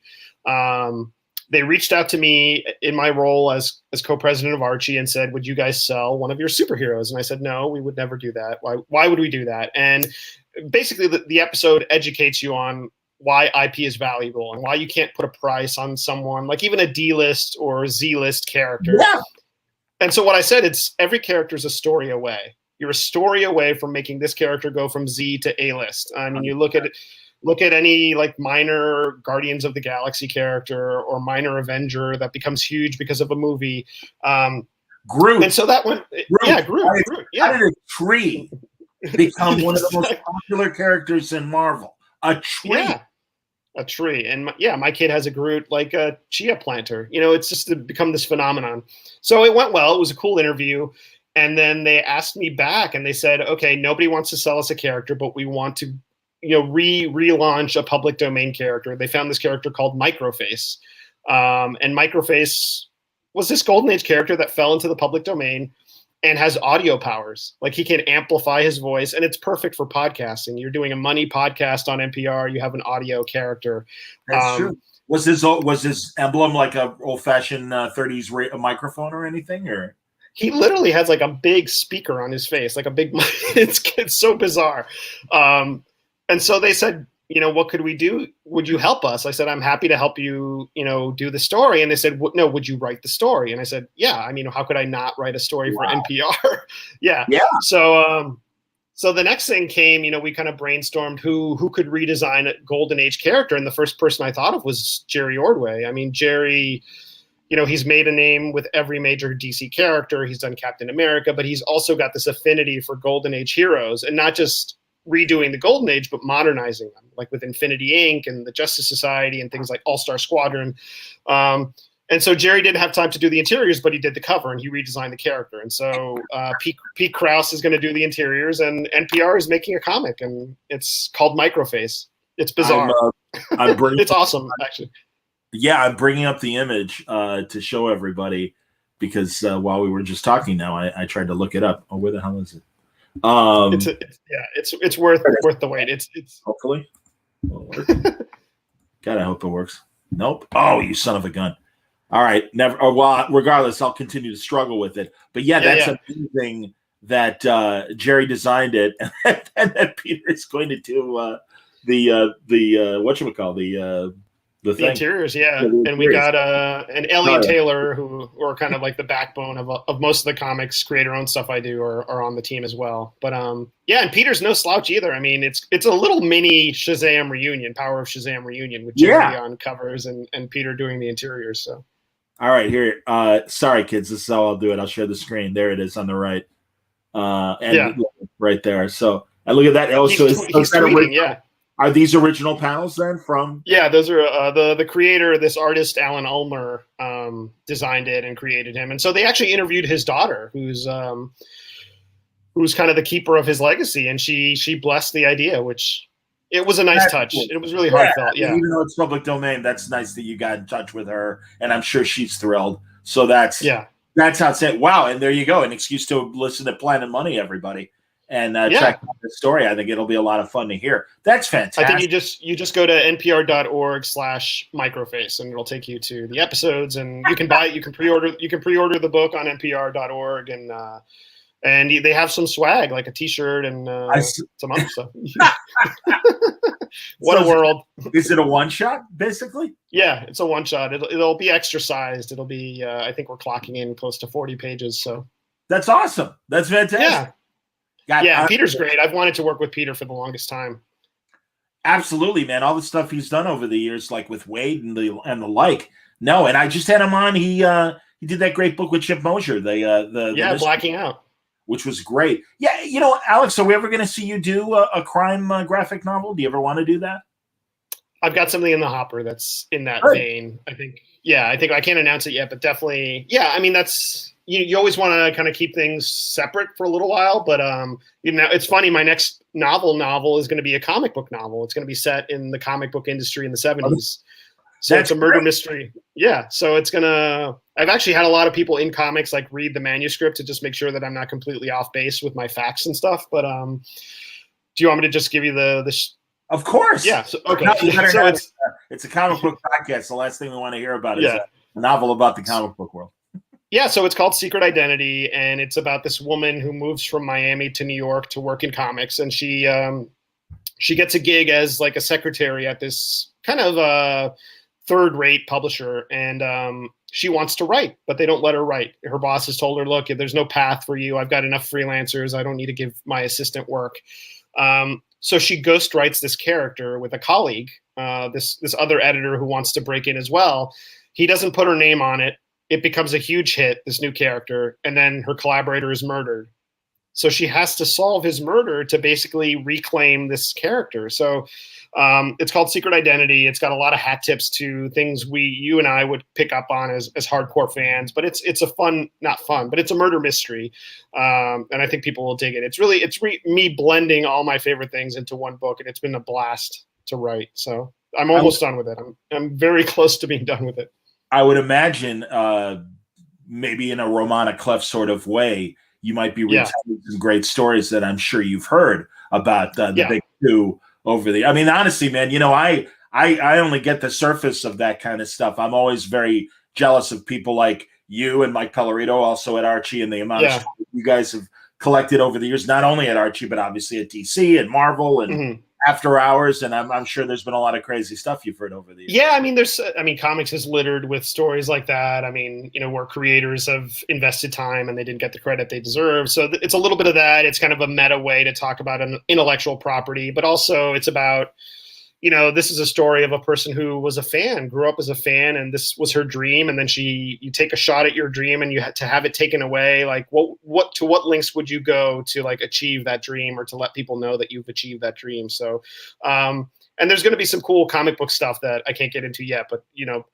they reached out to me in my role as co-president of Archie and said, would you guys sell one of your superheroes? And I said, no, we would never do that. Why would we do that? And basically the episode educates you on why IP is valuable and why you can't put a price on someone, like even a D-list or Z-list character. Yeah. And so what I said, it's every character is a story away. You're a story away from making this character go from Z to A-list. I mean, you look at any like minor Guardians of the Galaxy character or minor Avenger that becomes huge because of a movie. Groot. And so that went, Groot. How did a tree become one of the most popular characters in Marvel? A tree. Yeah. A tree. And my kid has a Groot like a chia planter. You know, it's just become this phenomenon. So it went well. It was a cool interview. And then they asked me back and they said, okay, nobody wants to sell us a character, but we want to, relaunch a public domain character. They found this character called Microface. And Microface was this Golden Age character that fell into the public domain and has audio powers. Like he can amplify his voice, and it's perfect for podcasting. You're doing a money podcast on NPR, you have an audio character. That's true. Was his emblem like a old-fashioned 30s microphone or anything? Or he literally has like a big speaker on his face, like a big. It's so bizarre. And so they said, what could we do? Would you help us? I said, I'm happy to help you, do the story. And they said, no, would you write the story? And I said, yeah. I mean, how could I not write a story for NPR? Yeah. So the next thing came, we kind of brainstormed who could redesign a Golden Age character. And the first person I thought of was Jerry Ordway. I mean, Jerry, he's made a name with every major DC character. He's done Captain America, but he's also got this affinity for Golden Age heroes, and not just redoing the Golden Age, but modernizing them, like with Infinity Inc. and the Justice Society and things like All-Star Squadron. And so Jerry didn't have time to do the interiors, but he did the cover and he redesigned the character. And so Pete Krause is going to do the interiors, and NPR is making a comic, and it's called Microface. It's bizarre. It's awesome, actually. Yeah, I'm bringing up the image to show everybody because while we were just talking now, I tried to look it up. Oh, where the hell is it? It's worth the wait. It's hopefully. God, I hope it works. Nope. Oh, you son of a gun. All right, never. Or well, regardless, I'll continue to struggle with it. But that's amazing that Jerry designed it, and that Peter is going to do the whatchamacallit, the interiors, and we got and Ellie and Taylor, who are kind of like the backbone of most of the comics, creator-owned stuff I do, are on the team as well. But and Peter's no slouch either. I mean, it's a little mini Shazam reunion, Power of Shazam reunion, with Jerry on covers and Peter doing the interiors. So, all right, here. Sorry, kids, this is how I'll do it. I'll share the screen. There it is on the right, right there. So, and look at that. Also, he's tweeting, Are these original panels then from? Yeah, those are the creator, this artist, Alan Ulmer, designed it and created him. And so they actually interviewed his daughter, who's kind of the keeper of his legacy. And she blessed the idea, which it was a nice touch. Cool. It was really heartfelt. Yeah. Even though it's public domain, that's nice that you got in touch with her. And I'm sure she's thrilled. So that's how it's said. Wow. And there you go. An excuse to listen to Planet Money, everybody. And check out the story. I think it'll be a lot of fun to hear. That's fantastic. I think you just go to npr.org/microface, and it'll take you to the episodes, and you can buy it. You can pre-order the book on npr.org, and they have some swag like a T-shirt and some other stuff. What a world! Is it a one shot, basically? Yeah, it's a one shot. It'll be extra sized. It'll be. I think we're clocking in close to 40 pages. So that's awesome. That's fantastic. Yeah. Peter's great. I've wanted to work with Peter for the longest time. Absolutely, man. All the stuff he's done over the years, like with Wade and the like. No, and I just had him on. He did that great book with Chip Mosier, the Blacking Out, which was great. Yeah, Alex, are we ever going to see you do a crime graphic novel? Do you ever want to do that? I've got something in the hopper that's in that vein. I think I can't announce it yet, but definitely, yeah. I mean, that's. You always want to kind of keep things separate for a little while, but it's funny. My next novel is going to be a comic book novel. It's going to be set in the comic book industry in the 70s. So it's a murder mystery. Yeah. So I've actually had a lot of people in comics like read the manuscript to just make sure that I'm not completely off base with my facts and stuff. But do you want me to just give you the Of course. Yeah. So, okay. No, you better So not. It's a comic book podcast. The last thing we want to hear about is yeah. a novel about the comic book world. Yeah, so it's called Secret Identity, and it's about this woman who moves from Miami to New York to work in comics, and she gets a gig as like a secretary at this kind of third-rate publisher, and she wants to write, but they don't let her write. Her boss has told her, "Look, there's no path for you. I've got enough freelancers. I don't need to give my assistant work." So she ghost writes this character with a colleague, this other editor who wants to break in as well. He doesn't put her name on it. It becomes a huge hit, this new character, and then her collaborator is murdered. So she has to solve his murder to basically reclaim this character. So it's called Secret Identity. It's got a lot of hat tips to things you and I would pick up on as hardcore fans. But it's a not fun, but it's a murder mystery, and I think people will dig it. It's me blending all my favorite things into one book, and it's been a blast to write. So I'm almost done with it. I'm very close to being done with it. I would imagine maybe in a Romana Clef sort of way, you might be retelling some great stories that I'm sure you've heard about the big two over the. I mean, honestly, man, I only get the surface of that kind of stuff. I'm always very jealous of people like you and Mike Pellerito, also at Archie, and the amount of stuff you guys have collected over the years, not only at Archie, but obviously at DC and Marvel and After Hours, and I'm sure there's been a lot of crazy stuff you've heard over the years. Yeah, I mean, comics is littered with stories like that. I mean, where creators have invested time and they didn't get the credit they deserve. So it's a little bit of that. It's kind of a meta way to talk about an intellectual property, but also it's about, this is a story of a person who was a fan, grew up as a fan, and this was her dream. And then you take a shot at your dream and you had to have it taken away. Like to what lengths would you go to like achieve that dream or to let people know that you've achieved that dream? So, and there's going to be some cool comic book stuff that I can't get into yet, but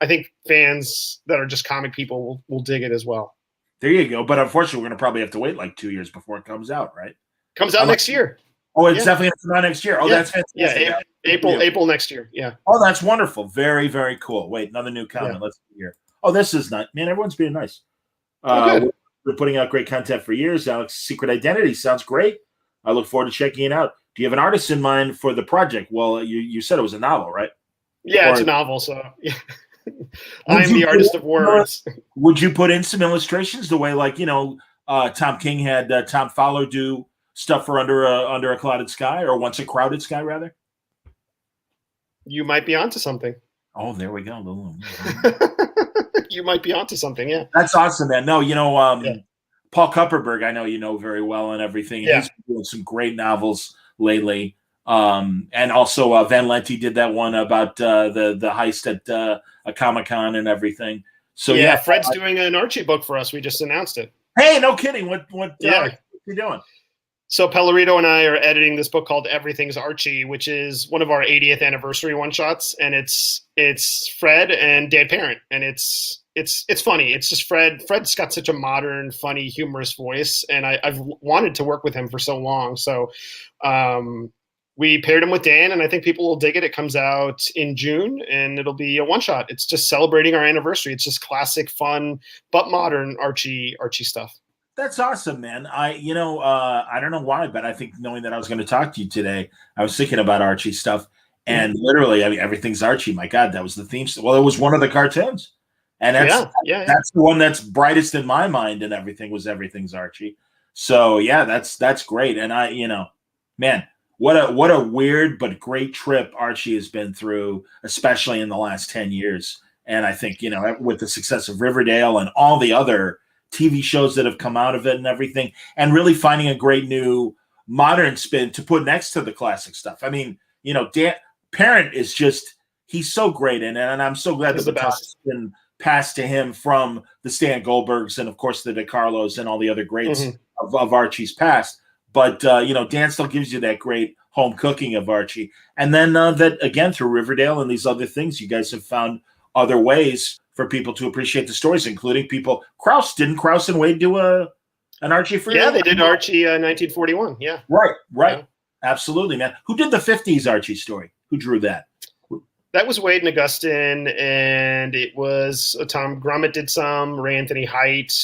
I think fans that are just comic people will dig it as well. There you go. But unfortunately, we're going to probably have to wait like 2 years before it comes out, right? Comes out next year. Oh, it's definitely going to come out next year. Oh, that's fantastic. Yeah, April next year. Yeah. Oh, that's wonderful. Very, very cool. Wait, another new comment. Let's see here. Oh, this is nice. Man, everyone's being nice. We're putting out great content for years. Alex, Secret Identity sounds great. I look forward to checking it out. Do you have an artist in mind for the project? Well, you said it was a novel, right? Yeah, it's a novel. So I'm the artist of words. Would you put in some illustrations the way like, Tom King had Tom Fowler do stuff for Under a Clouded Sky, or Once a Crowded Sky, rather? You might be onto something. Oh, there we go. You might be onto something, yeah. That's awesome, man. No, Paul Kupperberg, I know you know very well and everything. Yeah. He's doing some great novels lately. And also Van Lente did that one about the heist at a Comic-Con and everything. So yeah, Fred's doing an Archie book for us. We just announced it. Hey, no kidding. What are you doing? So Pellerito and I are editing this book called Everything's Archie, which is one of our 80th anniversary one-shots, and it's Fred and Dan Parent, and it's funny. It's just Fred. Fred's got such a modern, funny, humorous voice, and I've wanted to work with him for so long. So we paired him with Dan, and I think people will dig it. It comes out in June, and it'll be a one-shot. It's just celebrating our anniversary. It's just classic, fun, but modern Archie stuff. That's awesome, man. I don't know why, but I think knowing that I was going to talk to you today, I was thinking about Archie stuff, and literally, I mean, Everything's Archie. My God, that was the theme. Well, it was one of the cartoons, and that's the one that's brightest in my mind. And Everything's Archie. So yeah, that's great. And man, what a weird but great trip Archie has been through, especially in the last 10 years. And I think with the success of Riverdale and all the other TV shows that have come out of it and everything, and really finding a great new modern spin to put next to the classic stuff. I mean, Dan Parent is he's so great in it, and I'm so glad the baton has been passed to him from the Stan Goldbergs and of course the DeCarlos and all the other greats of Archie's past. But Dan still gives you that great home cooking of Archie, and then that again through Riverdale and these other things, you guys have found other ways for people to appreciate the stories, including people. Didn't Krause and Wade do an Archie for you? Yeah, they did Archie 1941. Yeah. Right. Yeah. Absolutely, man. Who did the 50s Archie story? Who drew that? That was Wade and Augustin, and it was Tom Grummett did some, Ray Anthony Height,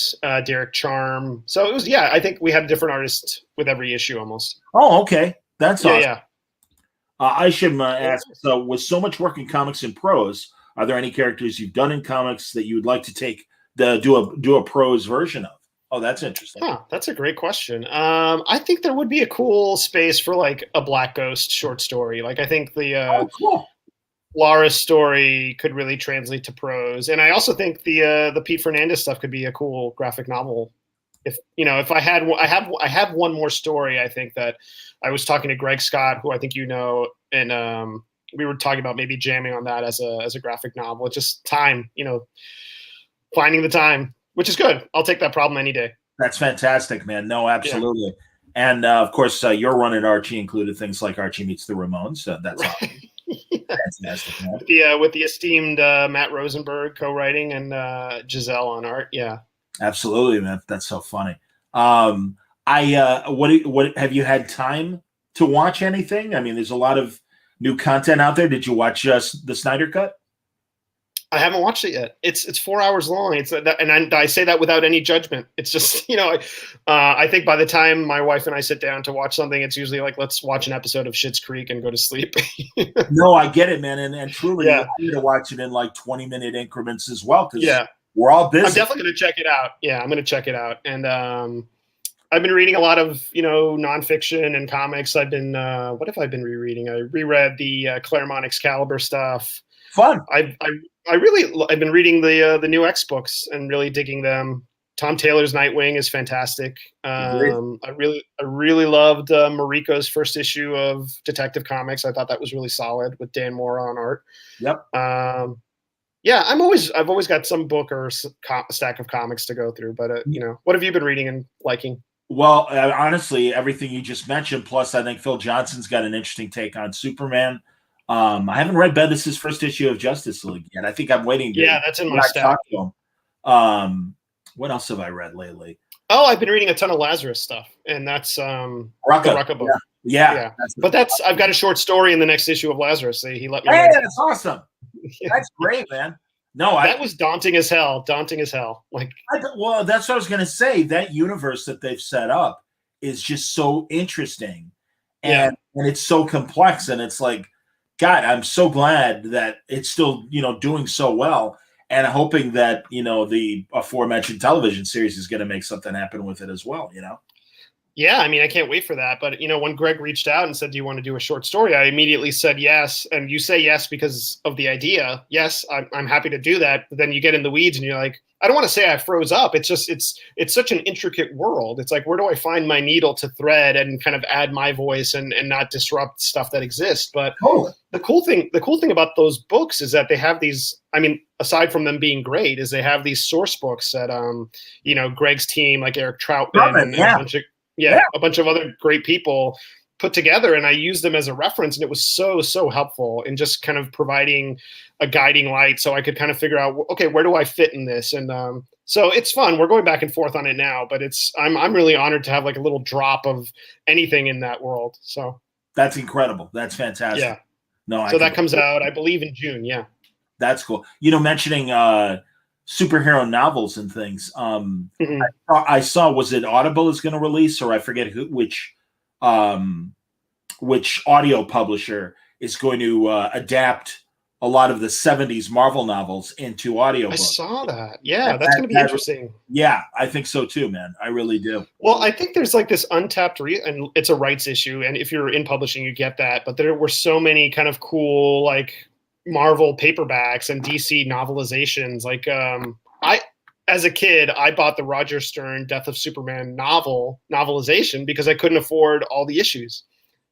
Derek Charm. So it was, I think we had a different artist with every issue almost. Oh, okay. That's awesome. Yeah. I should ask, so with so much work in comics and prose, are there any characters you've done in comics that you would like to do a prose version of? Oh, that's interesting. Huh, that's a great question. I think there would be a cool space for like a Black Ghost short story. Like I think the Cool. Laura's story could really translate to prose, and I also think the Pete Fernandez stuff could be a cool graphic novel. If I have one more story. I think that I was talking to Greg Scott, who I think you know, and we were talking about maybe jamming on that as a graphic novel. It's just time, finding the time, which is good. I'll take that problem any day. That's fantastic, man. No, absolutely. Yeah. And of course, your run at Archie included things like Archie Meets the Ramones. So that's awesome. Fantastic, man. With the esteemed Matt Rosenberg co-writing and Giselle on art. Yeah, absolutely, man. That's so funny. What have you had time to watch anything? I mean, there's a lot of new content out there. Did you watch the Snyder Cut? I haven't watched it yet. It's 4 hours long. And I say that without any judgment. It's just, I think by the time my wife and I sit down to watch something, it's usually like, let's watch an episode of Schitt's Creek and go to sleep. No, I get it, man. And truly, I need to watch it in like 20-minute increments as well. Because we're all busy. I'm definitely going to check it out. Yeah, I'm going to check it out. And I've been reading a lot of, nonfiction and comics. I've been, what have I been rereading? I reread the Claremont Excalibur stuff. Fun. I've been reading the new X books and really digging them. Tom Taylor's Nightwing is fantastic. I really loved Mariko's first issue of Detective Comics. I thought that was really solid with Dan Mora on art. Yep. I've always got some book or stack of comics to go through. But what have you been reading and liking? Well, honestly, everything you just mentioned. Plus, I think Phil Johnson's got an interesting take on Superman. I haven't read Bendis' first issue of Justice League yet. I think I'm waiting. That's in my stack. What else have I read lately? Oh, I've been reading a ton of Lazarus stuff, and that's the Rucka book. Yeah. I've got a short story in the next issue of Lazarus. He let me. Hey, that's awesome. That's great, man. No, that was daunting as hell. Well, that's what I was going to say. That universe that they've set up is just so interesting, and it's so complex, and it's like, God, I'm so glad that it's still, doing so well, and hoping that, the aforementioned television series is going to make something happen with it as well, Yeah, I mean, I can't wait for that. But, when Greg reached out and said, do you want to do a short story? I immediately said yes. And you say yes because of the idea. Yes, I'm happy to do that. But then you get in the weeds and you're like, I don't want to say I froze up. It's just, it's such an intricate world. It's like, where do I find my needle to thread and kind of add my voice and not disrupt stuff that exists? But the cool thing about those books is that they have these, I mean, aside from them being great, is they have these source books that, Greg's team, like Eric Troutman and a bunch of other great people put together, and I used them as a reference, and it was so helpful in just kind of providing a guiding light so I could kind of figure out, okay, where do I fit in this? And so it's fun. We're going back and forth on it now, but I'm really honored to have like a little drop of anything in that world. So that's incredible. That's fantastic. Yeah. So that comes out, I believe, in June. Yeah. That's cool. Mentioning superhero novels and things. I saw, was it Audible is going to release, or I forget which audio publisher is going to adapt a lot of the 70s Marvel novels into audiobooks. I saw that. Yeah, that's going to be interesting. Yeah, I think so too, man. I really do. Well, I think there's like this untapped and it's a rights issue, and if you're in publishing, you get that. But there were so many kind of cool like Marvel paperbacks and DC novelizations. Like as a kid, I bought the Roger Stern Death of Superman novelization because I couldn't afford all the issues.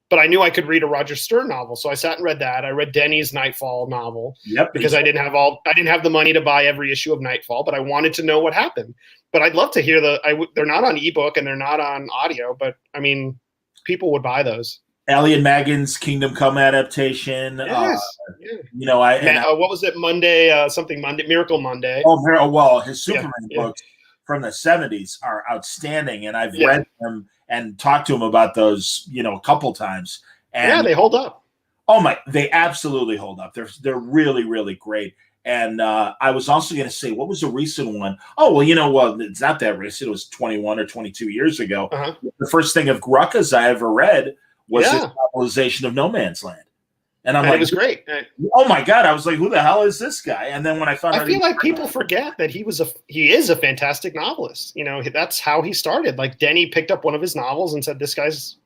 But I knew I could read a Roger Stern novel, so I sat and read that. I read Denny's Nightfall novel because I didn't have the money to buy every issue of Nightfall, but I wanted to know what happened. But I'd love to hear they're not on ebook and they're not on audio, but I mean, people would buy those. Elliot Maggins' Kingdom Come adaptation. Yes. What was it? Monday, Miracle Monday. Oh, well, his Superman books from the 70s are outstanding, and I've read them and talked to him about those, a couple times. And they hold up. Oh my, they absolutely hold up. They're really, really great. And I was also going to say, what was the recent one? Oh, well, it's not that recent. It was 21 or 22 years ago. Uh-huh. The first thing of Rucka's I ever read was his novelization of No Man's Land. And I'm And like, it was great. oh my God. I was like, who the hell is this guy? And then when I found out, I feel like people forget that he is a fantastic novelist. You know, that's how he started. Like Denny picked up one of his novels and said, "This guy's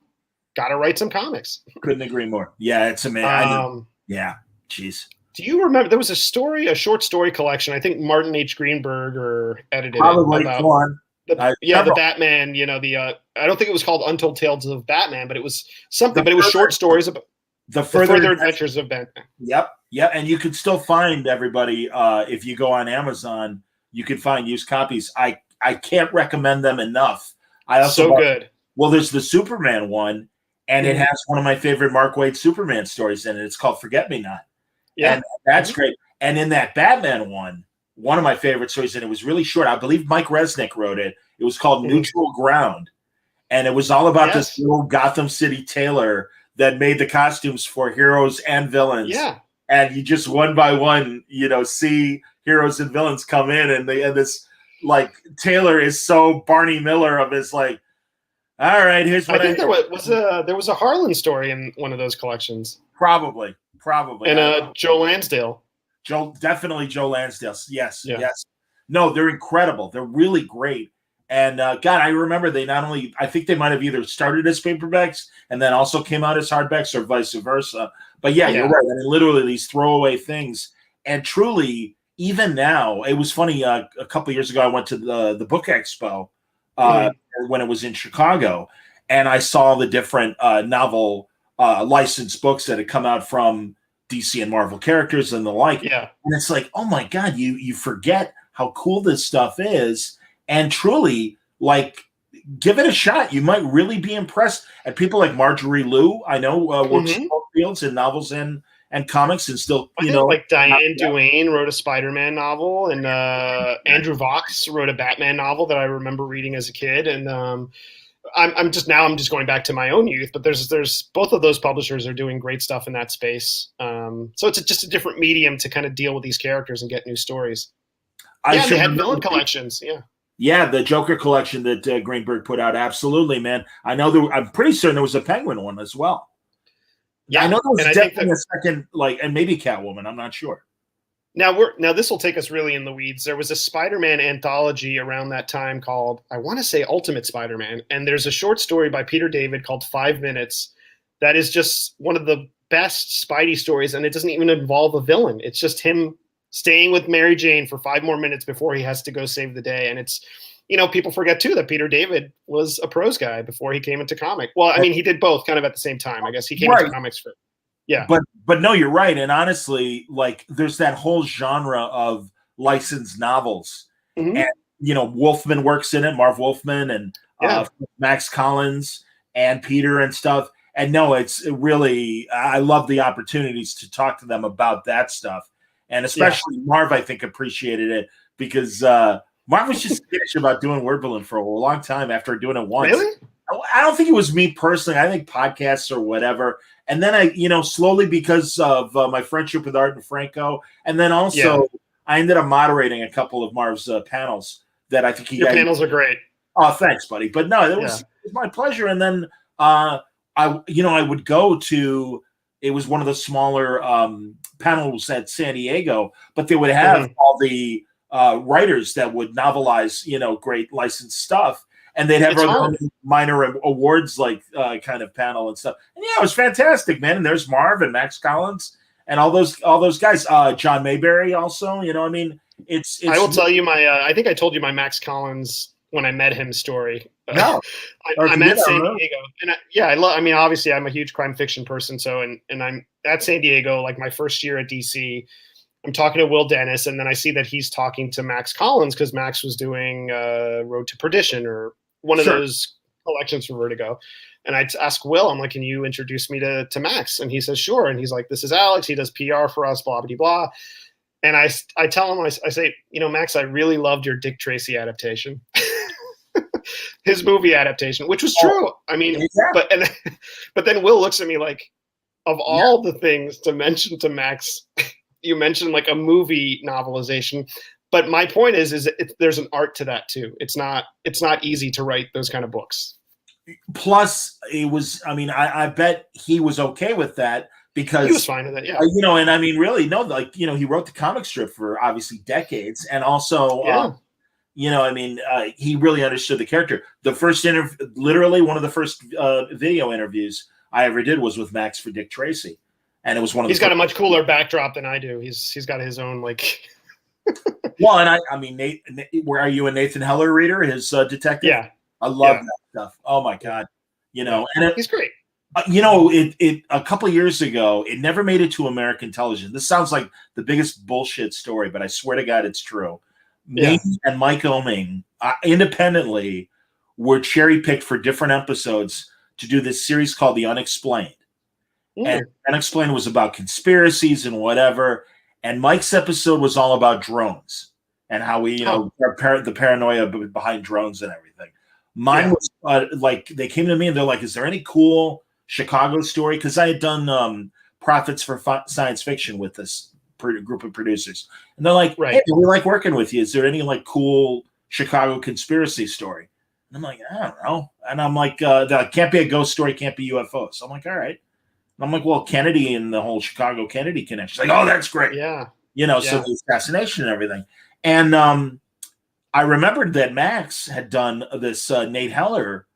got to write some comics." couldn't agree more. Yeah, it's amazing. Yeah, jeez. Do you remember there was a short story collection? I think Martin H. Greenberg edited Probably it about one. the Batman. You know, I don't think it was called Untold Tales of Batman, but it was something. But it was short stories about the further adventures of Batman. Yep. And you could still find everybody if you go on Amazon. You could find used copies. I can't recommend them enough. I also good. Well, there's the Superman one, and it has one of my favorite Mark Waid Superman stories in it. It's called Forget Me Not. Yeah, and that's great. And in that Batman one of my favorite stories, and it was really short. I believe Mike Resnick wrote it. It was called Neutral Ground, and it was all about this little Gotham City tailor that made the costumes for heroes and villains. Yeah. And you just one by one, see heroes and villains come in, and this like Taylor is so Barney Miller of his like, all right, here's what I think there was a Harlan story in one of those collections. Probably. And Joe Lansdale. Definitely Joe Lansdale. Yes. No, they're incredible. They're really great. And God, I remember I think they might have either started as paperbacks and then also came out as hardbacks or vice versa. But yeah, you're right. I mean, literally these throwaway things. And truly, even now, it was funny. A couple of years ago, I went to the Book Expo when it was in Chicago, and I saw the different novel licensed books that had come out from DC and Marvel characters and the like. Yeah. And it's like, oh my God, you forget how cool this stuff is. And truly, like, give it a shot. You might really be impressed. And people like Marjorie Liu, I know, works in both fields in novels and comics, and still, like Diane Duane wrote a Spider-Man novel, and Andrew Vox wrote a Batman novel that I remember reading as a kid. And I'm just going back to my own youth, but there's both of those publishers are doing great stuff in that space. So it's just a different medium to kind of deal with these characters and get new stories. They had villain collections. Yeah, the Joker collection that Greenberg put out. Absolutely, man. I know I'm pretty certain there was a Penguin one as well. Yeah, I know there was definitely a second, and maybe Catwoman. I'm not sure. Now this will take us really in the weeds. There was a Spider-Man anthology around that time called, I want to say, Ultimate Spider-Man, and there's a short story by Peter David called 5 Minutes that is just one of the best Spidey stories, and it doesn't even involve a villain. It's just him staying with Mary Jane for 5 more minutes before he has to go save the day. And it's, people forget too that Peter David was a prose guy before he came into comic. Well, I mean, he did both kind of at the same time. I guess he came into comics for. Yeah. But no, you're right. And honestly, like, there's that whole genre of licensed novels. And, Wolfman works in it, Marv Wolfman and Max Collins and Peter and stuff. And no, it's really, I love the opportunities to talk to them about that stuff. And especially Marv, I think, appreciated it because Marv was just skittish about doing Word Balloon for a long time after doing it once. Really? I don't think it was me personally. I think podcasts or whatever. And then I, slowly because of my friendship with Art and Franco, and then also I ended up moderating a couple of Marv's panels that I think Your panels are great. Oh, thanks, buddy. But no, it was my pleasure. And then I would go to. It was one of the smaller panels at San Diego, but they would have all the writers that would novelize, great licensed stuff. And they'd have other minor awards kind of panel and stuff. And it was fantastic, man. And there's Marv and Max Collins and all those guys. John Mayberry also, it's I will tell you I think I told you my Max Collins when I met him story. No. I'm at San Diego. And obviously I'm a huge crime fiction person. So, and I'm at San Diego, like my first year at DC. I'm talking to Will Dennis, and then I see that he's talking to Max Collins because Max was doing Road to Perdition or one of those collections from Vertigo. And I ask Will, I'm like, can you introduce me to Max? And he says, sure. And he's like, this is Alex. He does PR for us, blah, blah, blah. And I tell him, I say, Max, I really loved your Dick Tracy adaptation. His movie adaptation, which was true. I mean, but then Will looks at me like, of all the things to mention to Max, you mentioned like a movie novelization. But my point is there's an art to that too. It's not easy to write those kind of books. Plus, it was. I mean, I bet he was okay with that because he was fine with it. Yeah, you know, and I mean, really, no, like, you know, he wrote the comic strip for obviously decades, and also, yeah. you know, I mean, he really understood the character. The first interview, literally one of the first video interviews I ever did was with Max for Dick Tracy, and it was one of. He's got a much cooler backdrop than I do. He's got his own like. Well, and I mean, Nate, where are you a Nathan Heller reader? His detective. Yeah, I love that stuff. Oh my god, you know, and he's great. You know, it a couple of years ago, it never made it to American television. This sounds like the biggest bullshit story, but I swear to God, it's true. Me and Mike Oming independently were cherry picked for different episodes to do this series called The Unexplained. And Unexplained was about conspiracies and whatever. And Mike's episode was all about drones and how we, you know, the paranoia behind drones and everything. Mine was like, they came to me and they're like, is there any cool Chicago story? Because I had done Profits for Science Fiction with this group of producers. And they're like, hey, we like working with you. Is there any like cool Chicago conspiracy story? And I'm like, I don't know. And I'm like, that can't be a ghost story, can't be UFOs. So I'm like, all right. And I'm like, well, Kennedy and the whole Chicago Kennedy connection. Like, oh, that's great. Yeah. You know, so the assassination and everything. And I remembered that Max had done this Nate Heller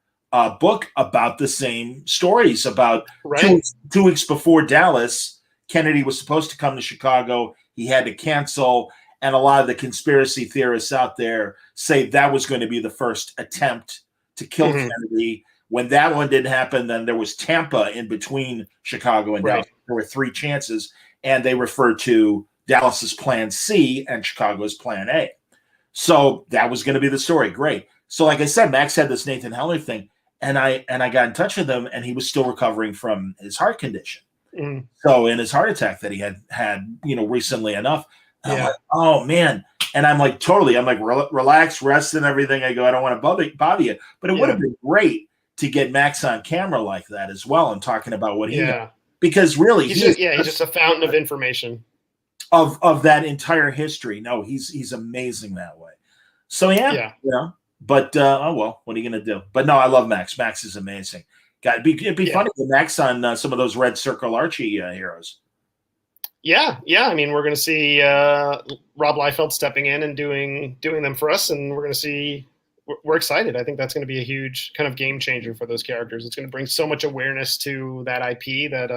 book about the same stories about 2 weeks before Dallas. Kennedy was supposed to come to Chicago. He had to cancel. And a lot of the conspiracy theorists out there say that was going to be the first attempt to kill Kennedy. When that one didn't happen, then there was Tampa in between Chicago and Dallas. There were 3 chances. And they referred to Dallas's Plan C and Chicago's Plan A. So that was going to be the story. Great. So like I said, Max had this Nathan Heller thing. And I got in touch with him, and he was still recovering from his heart condition. So in his heart attack that he had, you know, recently enough, I'm like, oh man. And I'm like, relax, rest and everything. I go, I don't want to bother you, but it would have been great to get Max on camera like that as well. And talking about what he knows. Because really, he's just a fountain of information of that entire history. No, he's amazing that way. So you know, but oh well, what are you gonna do? But no, I love Max. Max is amazing. It'd be funny with Max on some of those Red Circle Archie heroes. Yeah. I mean, we're going to see Rob Liefeld stepping in and doing them for us, and we're going to see. We're excited. I think that's going to be a huge kind of game changer for those characters. It's going to bring so much awareness to that IP that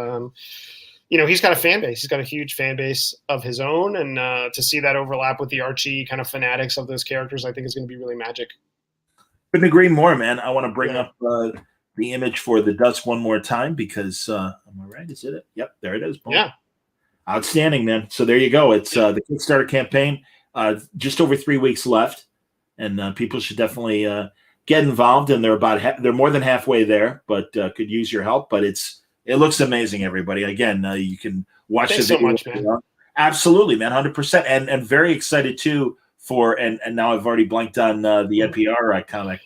you know, he's got a fan base. He's got a huge fan base of his own, and to see that overlap with the Archie kind of fanatics of those characters, I think is going to be really magic. Couldn't agree more, man. I want to bring up the image for the Dusk one more time because am I right? Is it? Yep, there it is. Boom. Yeah. Outstanding, man. So there you go. It's the Kickstarter campaign. Just over 3 weeks left, and people should definitely get involved. And they're more than halfway there, but could use your help. But it looks amazing, everybody. Again, you can watch Thanks the video. so much, man. Absolutely, man. 100%. And very excited too for and now I've already blanked on the NPR comic.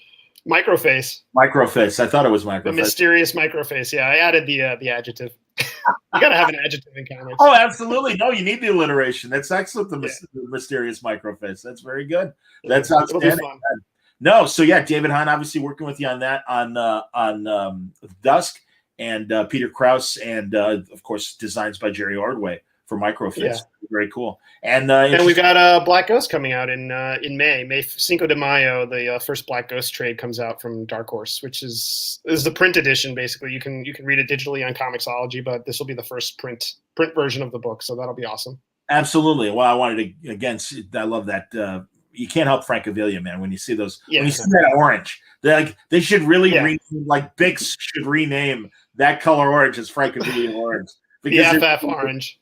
Microface. Microface. I thought it was Microface. The mysterious Microface. Yeah, I added the adjective. You got to have an adjective in comics. Oh, absolutely. No, you need the alliteration. That's excellent. The mysterious Microface. That's very good. That's outstanding. No, so yeah, David Hahn obviously working with you on that on Dusk, and Peter Krause, and of course designs by Jerry Ordway for Microface. Yeah. Very cool. And we've got Black Ghost coming out in May Cinco de Mayo. The first Black Ghost trade comes out from Dark Horse, which is the print edition. Basically, you can read it digitally on Comixology, but this will be the first print version of the book, so that'll be awesome. Absolutely. Well, I wanted to again. I love that. You can't help Francavilla, man. When you see those, when you see that orange, they should really like Bix should rename that color orange as Francavilla orange. Because the FF orange.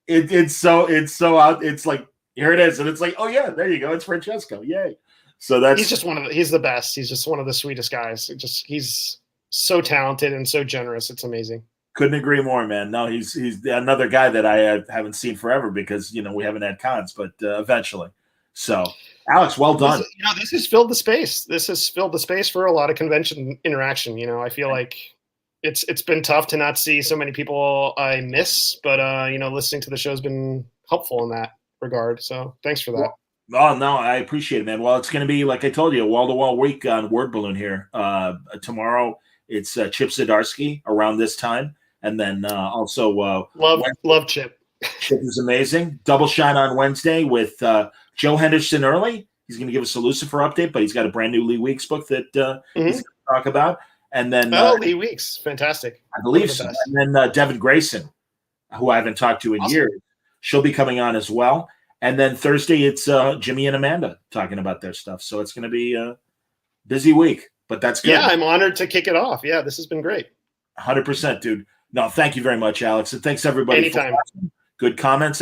It's so out. It's like, here it is, and it's like, oh yeah, there you go. It's Francesco, yay! So he's just he's the best. He's just one of the sweetest guys. He's so talented and so generous. It's amazing. Couldn't agree more, man. No, he's another guy that I haven't seen forever because we haven't had cons, but eventually. So Alex, well done. This has filled the space. This has filled the space for a lot of convention interaction. I feel like. It's been tough to not see so many people I miss, but listening to the show has been helpful in that regard. So thanks for that. Oh no, I appreciate it, man. Well, it's going to be, like I told you, a wall-to-wall week on Word Balloon here. Tomorrow it's Chip Zdarsky around this time, And then also love Chip. Chip is amazing. Double shot on Wednesday with Joe Henderson early. He's going to give us a Lucifer update, but he's got a brand new Lee Weeks book that he's going to talk about. And then Lee Weeks, fantastic. I believe so. And then Devin Grayson, who I haven't talked to in years, she'll be coming on as well. And then Thursday, it's Jimmy and Amanda talking about their stuff. So it's going to be a busy week, but that's good. Yeah, I'm honored to kick it off. Yeah, this has been great. 100%, dude. No, thank you very much, Alex. And thanks, everybody. Anytime. For watching. Good comments, everybody.